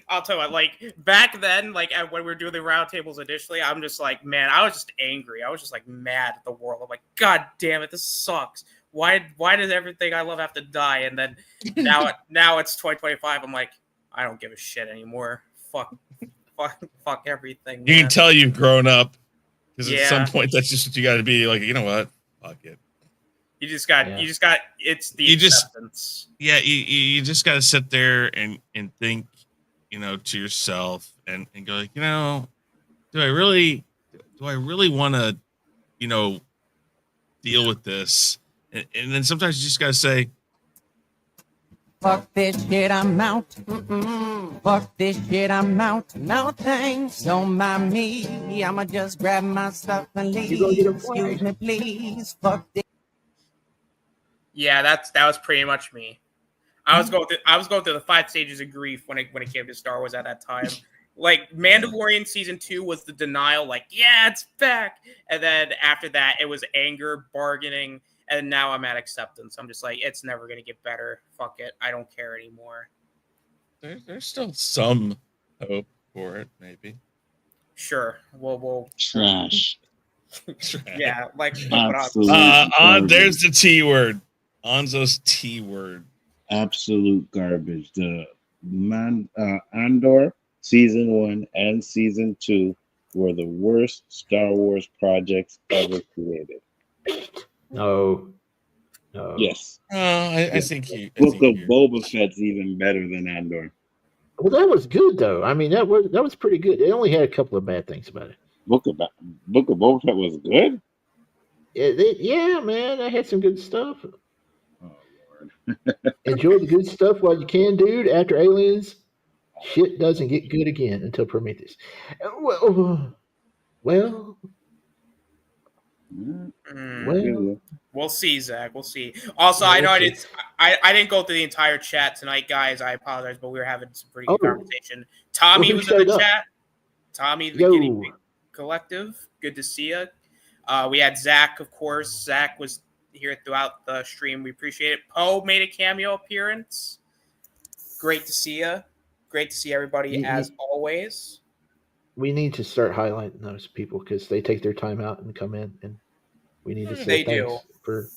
B: I'll tell you what, like back then, like when we were doing the roundtables initially, I'm just like, man, I was just angry. I was just like mad at the world. I'm like, God damn it, this sucks. Why does everything I love have to die? And then now it's 2025. I'm like, I don't give a shit anymore. Fuck everything.
F: You
B: Man.
F: can tell you've grown up because
B: Yeah.
F: at some point that's just what you got to be. Like, you know what? Fuck it.
B: You just got. It's the acceptance.
F: You just got to sit there and think, to yourself and go like, do I really want to, deal with this? And then sometimes you just got to say,
J: fuck this shit, I'm out. Fuck this shit, I'm out. No thanks, don't mind me. I'ma just grab my stuff and leave. Excuse me, please. Fuck this.
B: Yeah, that was pretty much me. I was going through the 5 stages of grief when it came to Star Wars at that time. Like Mandalorian season 2 was the denial, like, yeah, it's back. And then after that, it was anger, bargaining, and now I'm at acceptance. I'm just like, it's never gonna get better. Fuck it. I don't care anymore.
F: there's still some hope for it, maybe.
B: Sure. We'll
H: Trash.
B: yeah, like
F: there's the T word. Anzo's T word.
H: Absolute garbage. The Andor season 1 and season 2 were the worst Star Wars projects ever created.
D: No.
H: Yes.
F: I think
H: Book of Boba Fett's even better than Andor.
D: Well, that was good though. I mean, that was pretty good. It only had a couple of bad things about it.
H: Book of Boba Fett was good.
D: Yeah, man, I had some good stuff.
H: Oh Lord.
D: Enjoy the good stuff while you can, dude. After Aliens, shit doesn't get good again until Prometheus. Well.
B: We'll see, Zach. We'll see. Also, I know I didn't go through the entire chat tonight, guys. I apologize, but we were having some pretty good conversation. Tommy was in the chat. Tommy, the Guinea Pig Collective. Good to see you. We had Zach, of course. Zach was here throughout the stream. We appreciate it. Poe made a cameo appearance. Great to see you. Great to see everybody as always.
D: We need to start highlighting those people because they take their time out and come in, and we need to say thanks for.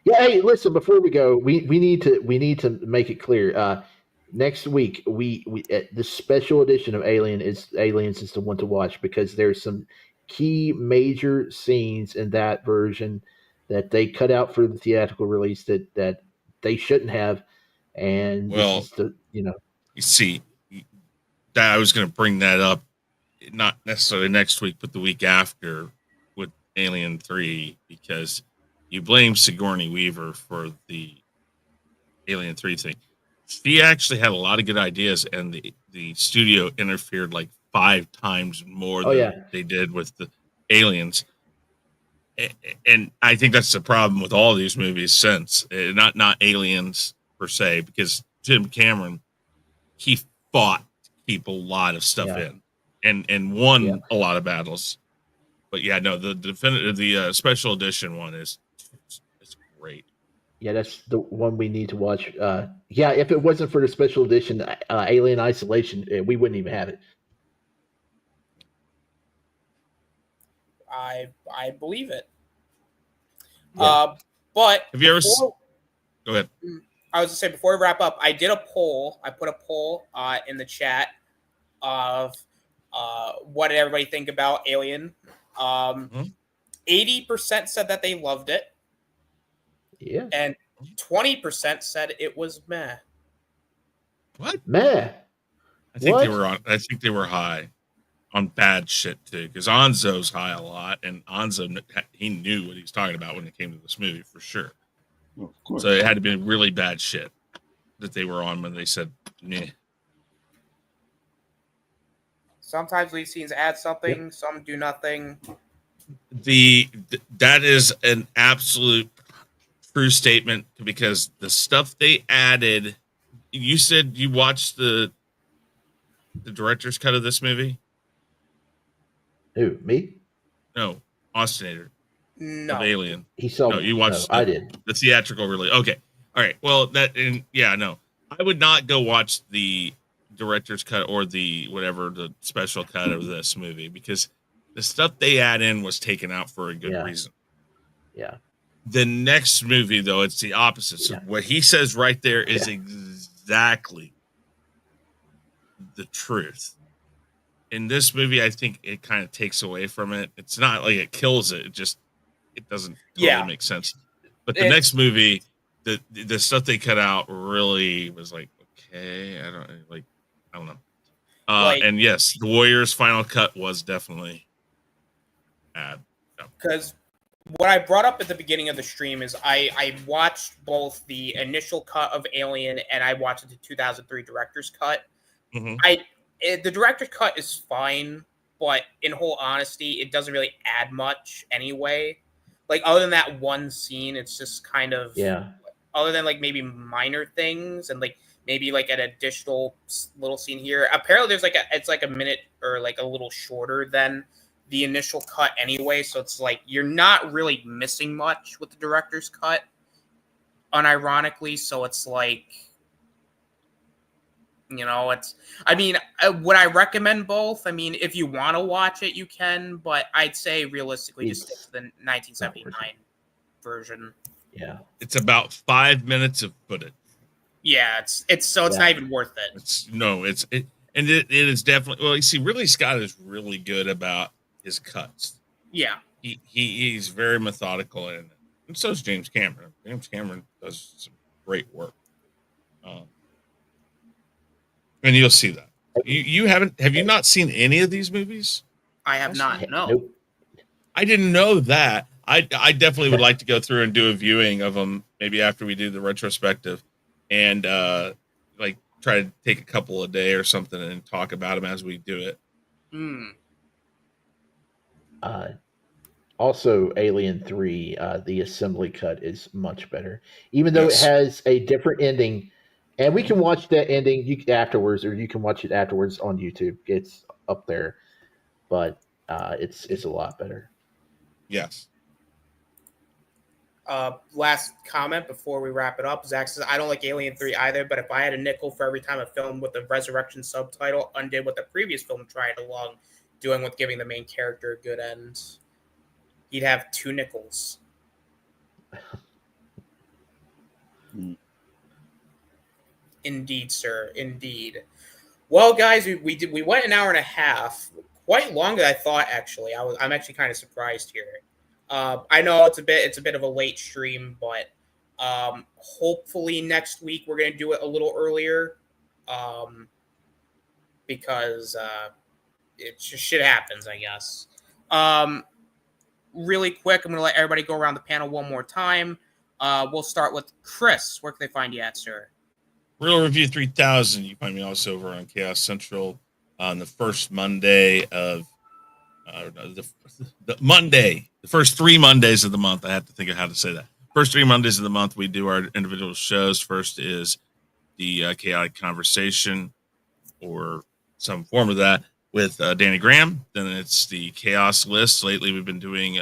D: Yeah, hey, listen. Before we go, we need to make it clear. Next week, we the special edition of Aliens is the one to watch because there's some key major scenes in that version that they cut out for the theatrical release that they shouldn't have, and
F: well,
D: this is
F: you see, that I was going to bring that up, not necessarily next week, but the week after with Alien 3, because you blame Sigourney Weaver for the Alien 3 thing. She actually had a lot of good ideas, and the studio interfered like 5 times more than they did with the Aliens. And I think that's the problem with all these movies since. Not Aliens per se, because Jim Cameron, he fought to keep a lot of stuff in and won a lot of battles. But yeah, no, the special edition one is great.
D: Yeah, that's the one we need to watch. Yeah, if it wasn't for the special edition Alien Isolation, we wouldn't even have it.
B: I believe it.
D: Yeah.
B: But
F: have you ever? Go ahead.
B: I was gonna say before we wrap up, I did a poll. I put a poll in the chat of what did everybody think about Alien. 80% said that they loved it.
D: Yeah.
B: And 20% said it was meh.
F: What?
D: Meh.
F: I think they were on. I think they were high on bad shit too, because Anzo's high a lot, and Anzo, he knew what he was talking about when it came to this movie for sure.
H: Of course.
F: So it had to be really bad shit that they were on when they said, "Meh."
B: Sometimes these scenes add something, some do nothing.
F: That is an absolute true statement, because the stuff they added. You said you watched the director's cut of this movie?
D: Who, me?
F: No, Austinator.
B: No.
F: Of Alien.
D: He saw.
F: No, you watched.
D: I did.
F: The theatrical release. Okay, all right. Well, no, I would not go watch the director's cut or the special cut of this movie, because the stuff they add in was taken out for a good reason.
D: Yeah.
F: The next movie, though, it's the opposite. So what he says right there is exactly the truth. In this movie, I think it kind of takes away from it. It's not like it kills it. It doesn't totally make sense. But the next movie, the stuff they cut out really was like, okay, I don't know. And yes, the Warriors' final cut was definitely bad.
B: Because what I brought up at the beginning of the stream is I watched both the initial cut of Alien and I watched the 2003 director's cut.
F: Mm-hmm.
B: The director's cut is fine, but in whole honesty, it doesn't really add much anyway. Like, other than that one scene, it's just kind of other than like maybe minor things and like maybe like an additional little scene here. Apparently, there's it's like a minute or like a little shorter than the initial cut anyway. So it's like you're not really missing much with the director's cut, unironically. So it's like, would I recommend both? I mean, if you want to watch it, you can, but I'd say realistically just stick to the 1979 version.
D: Yeah.
F: It's about 5 minutes of footage.
B: Yeah, it's not even worth it.
F: It is definitely, well, you see, Ridley Scott is really good about his cuts.
B: Yeah.
F: He's very methodical in it. And so is James Cameron. James Cameron does some great work. And you'll see that. Have you not seen any of these movies?
B: I have not, no.
D: Nope.
F: I didn't know that. I definitely would like to go through and do a viewing of them, maybe after we do the retrospective, and try to take a couple a day or something and talk about them as we do it.
D: Also, Alien 3, the assembly cut is much better, even though it has a different ending. And we can watch that ending afterwards, or you can watch it afterwards on YouTube. It's up there, but it's a lot better.
F: Yes.
B: Last comment before we wrap it up. Zach says, I don't like Alien 3 either, but if I had a nickel for every time a film with a resurrection subtitle undid what the previous film tried along doing with giving the main character a good end, he'd have 2 nickels. Indeed, sir. Indeed. Well, guys, we went an hour and a half, quite longer than I thought. Actually, I'm actually kind of surprised here. I know it's a bit of a late stream, but hopefully next week we're gonna do it a little earlier, because it just shit happens, I guess. Really quick, I'm gonna let everybody go around the panel one more time. We'll start with Chris. Where can they find you at, sir?
F: Real Review 3000. You find me also over on Chaos Central on the first Monday of the first 3 Mondays of the month. I have to think of how to say that. First 3 Mondays of the month, we do our individual shows. First is the Chaotic Conversation, or some form of that, with Danny Graham. Then it's the Chaos List. Lately, we've been doing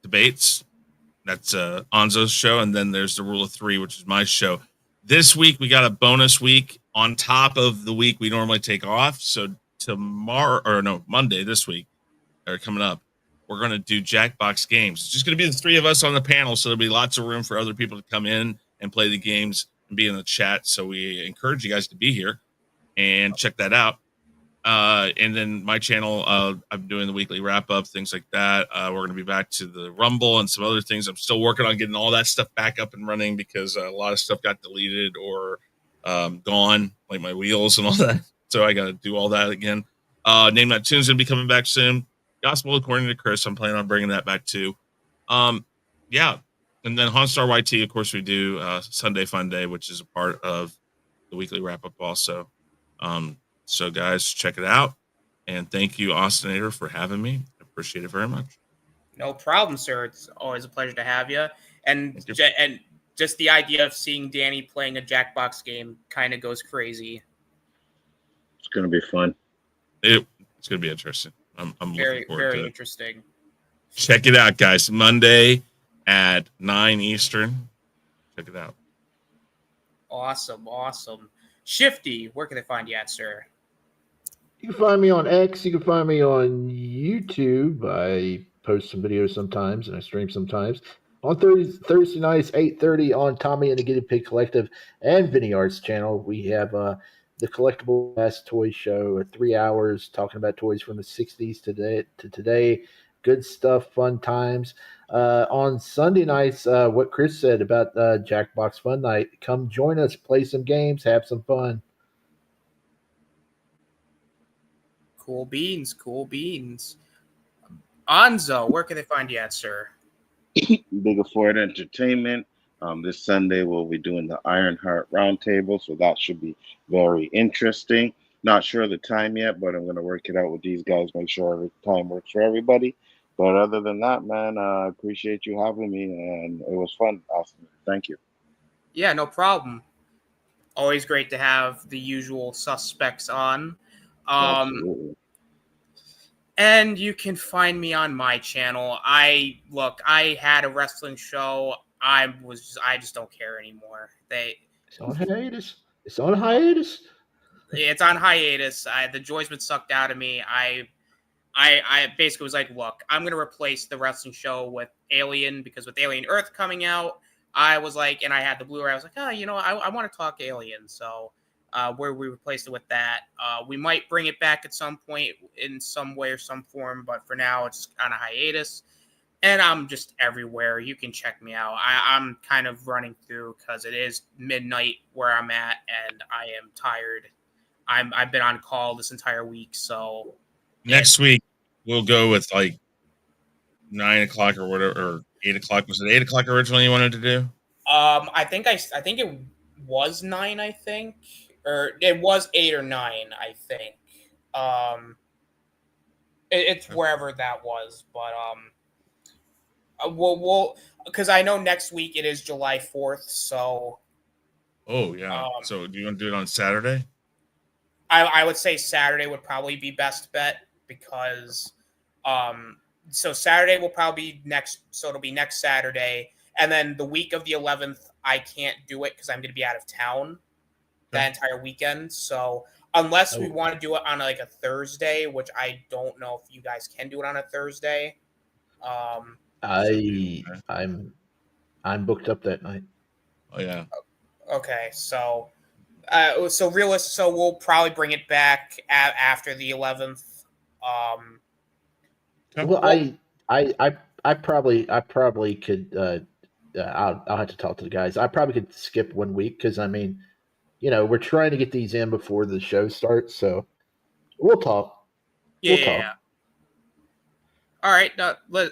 F: debates. That's Anzo's show. And then there's the Rule of Three, which is my show. This week, we got a bonus week on top of the week we normally take off. So Monday this week, or coming up, we're going to do Jackbox games. It's just going to be the three of us on the panel, so there'll be lots of room for other people to come in and play the games and be in the chat. So we encourage you guys to be here and check that out. And then my channel, I'm doing the weekly wrap up, things like that. We're going to be back to the Rumble and some other things. I'm still working on getting all that stuff back up and running because a lot of stuff got deleted or gone, like my wheels and all that. So I got to do all that again. Name That Tune's going to be coming back soon. Gospel According to Chris, I'm planning on bringing that back too. Yeah. And then Honstar YT, of course, we do Sunday Fun Day, which is a part of the weekly wrap up also. So guys, check it out. And thank you, Austinator, for having me. I appreciate it very much.
B: No problem, sir. It's always a pleasure to have you. And just the idea of seeing Danny playing a Jackbox game kind of goes crazy.
I: It's going to be fun.
F: It's going to be interesting. I'm
B: very,
F: looking forward
B: very
F: to it.
B: interesting.
F: Check it out, guys. Monday at 9 Eastern. Check it out.
B: Awesome. Shifty, where can they find you at, sir?
D: You can find me on X. You can find me on YouTube. I post some videos sometimes, and I stream sometimes. On Thursday nights, 8:30 on Tommy and the Guinea Pig Collective and Vinny Art's channel, we have the Collectible Glass Toy Show, 3 hours talking about toys from the 60s to today. Good stuff, fun times. On Sunday nights, what Chris said about Jackbox Fun Night, come join us, play some games, have some fun.
B: Cool beans. Anzo, where can they find you at, sir?
I: Bigger Ford Entertainment. This Sunday we'll be doing the Ironheart Roundtable, so that should be very interesting. Not sure of the time yet, but I'm going to work it out with these guys, make sure every time works for everybody. But other than that, man, I appreciate you having me, and it was fun. Awesome. Thank you.
B: Yeah, no problem. Always great to have the usual suspects on.
I: Absolutely.
B: And you can find me on my channel. I had a wrestling show. I just don't care anymore.
D: It's on hiatus. It's on hiatus.
B: The joy's been sucked out of me. I basically was like, look, I'm gonna replace the wrestling show with Alien, because with Alien Earth coming out, I was like, and I had the Blu-ray. I was like, I want to talk Alien, so where we replaced it with that. We might bring it back at some point in some way or some form, but for now it's on a hiatus. And I'm just everywhere. You can check me out. I'm kind of running through because it is midnight where I'm at, and I am tired. I've been on call this entire week, so
F: Next week we'll go with like 9 o'clock or whatever, or 8 o'clock. Was it 8 o'clock originally you wanted to do?
B: I think it was 9. I think, or it was 8 or 9. I think. It's wherever that was, but we'll because I know next week it is July 4th, so.
F: Oh yeah. So do you want to do it on Saturday?
B: I would say Saturday would probably be best bet, because so Saturday will probably be next, so it'll be next Saturday, and then the week of the 11th I can't do it because I'm going to be out of town that entire weekend. So unless we want to do it on like a Thursday, which I don't know if you guys can do it on a Thursday.
D: I'm booked up that night.
F: Oh yeah.
B: Okay, so so we'll probably bring it back after the 11th.
D: Well, I probably could. I'll have to talk to the guys. I probably could skip 1 week because I mean, we're trying to get these in before the show starts. So we'll talk.
B: Yeah. All right.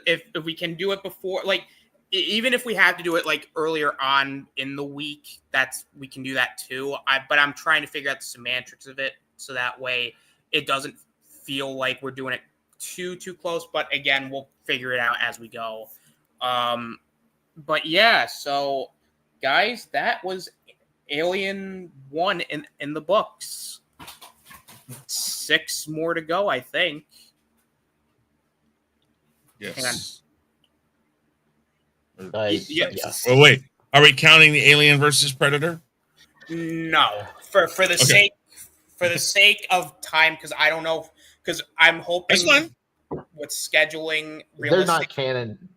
B: If we can do it before, like, even if we have to do it like earlier on in the week, we can do that too. But I'm trying to figure out the semantics of it so that way it doesn't feel like we're doing it too close. But again, we'll figure it out as we go. But yeah, so guys, that was Alien 1 in the books. 6 more to go, I think.
F: Yes.
B: Yes.
F: Well, wait. Are we counting the Alien versus Predator?
B: No, for the sake of time, because I don't know, because I'm hoping.
F: That's fine.
B: with scheduling,
D: They're not
B: realistic.
D: canon.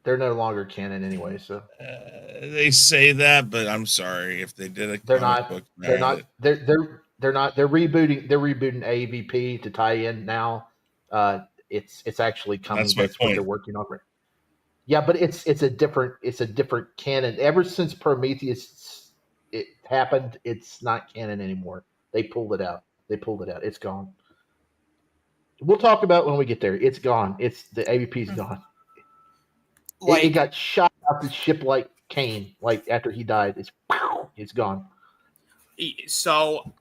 D: They're no longer canon anyway. So
F: They say that, but I'm sorry if they did a
D: they're
F: comic
D: not.
F: book.
D: They're not. They're not. They're rebooting. They're rebooting AVP to tie in now. It's actually coming.
F: That's my
D: That's what they're
F: point.
D: working on. Yeah, but it's a different canon. Ever since Prometheus it happened, it's not canon anymore. They pulled it out. It's gone. We'll talk about it when we get there. It's gone. It's the AVP's gone. It got shot off the ship like Kane. Like after he died, it's gone.
B: So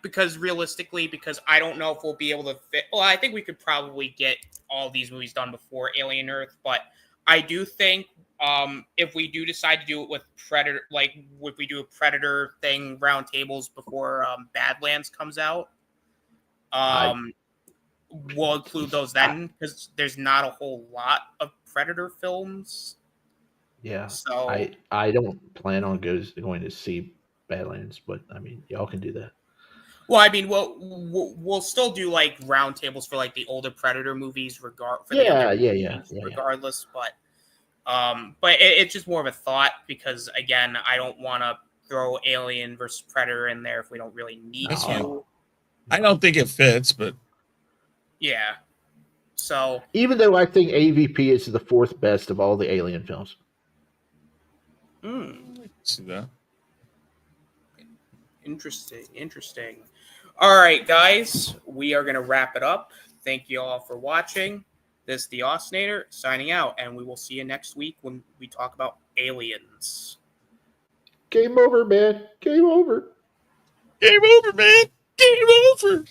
B: because realistically, because I don't know if we'll be able to fit. Well, I think we could probably get all these movies done before Alien Earth, but I do think if we do decide to do it with Predator, like if we do a Predator thing, roundtables before Badlands comes out, we'll include those then because there's not a whole lot of Predator films.
D: Yeah.
B: So
D: I don't plan on going to see Badlands, but I mean, y'all can do that.
B: Well, I mean, we'll still do like roundtables for like the older Predator movies, regardless. But it's just more of a thought because again, I don't want to throw Alien versus Predator in there if we don't really need to.
F: I don't think it fits, but
B: yeah. So
D: even though I think AVP is the fourth best of all the Alien films.
F: See that?
B: Interesting. All right, guys, we are going to wrap it up. Thank you all for watching. This is the Osnator signing out, and we will see you next week when we talk about aliens.
D: Game over, man. Game over.
F: Game over, man. Game over.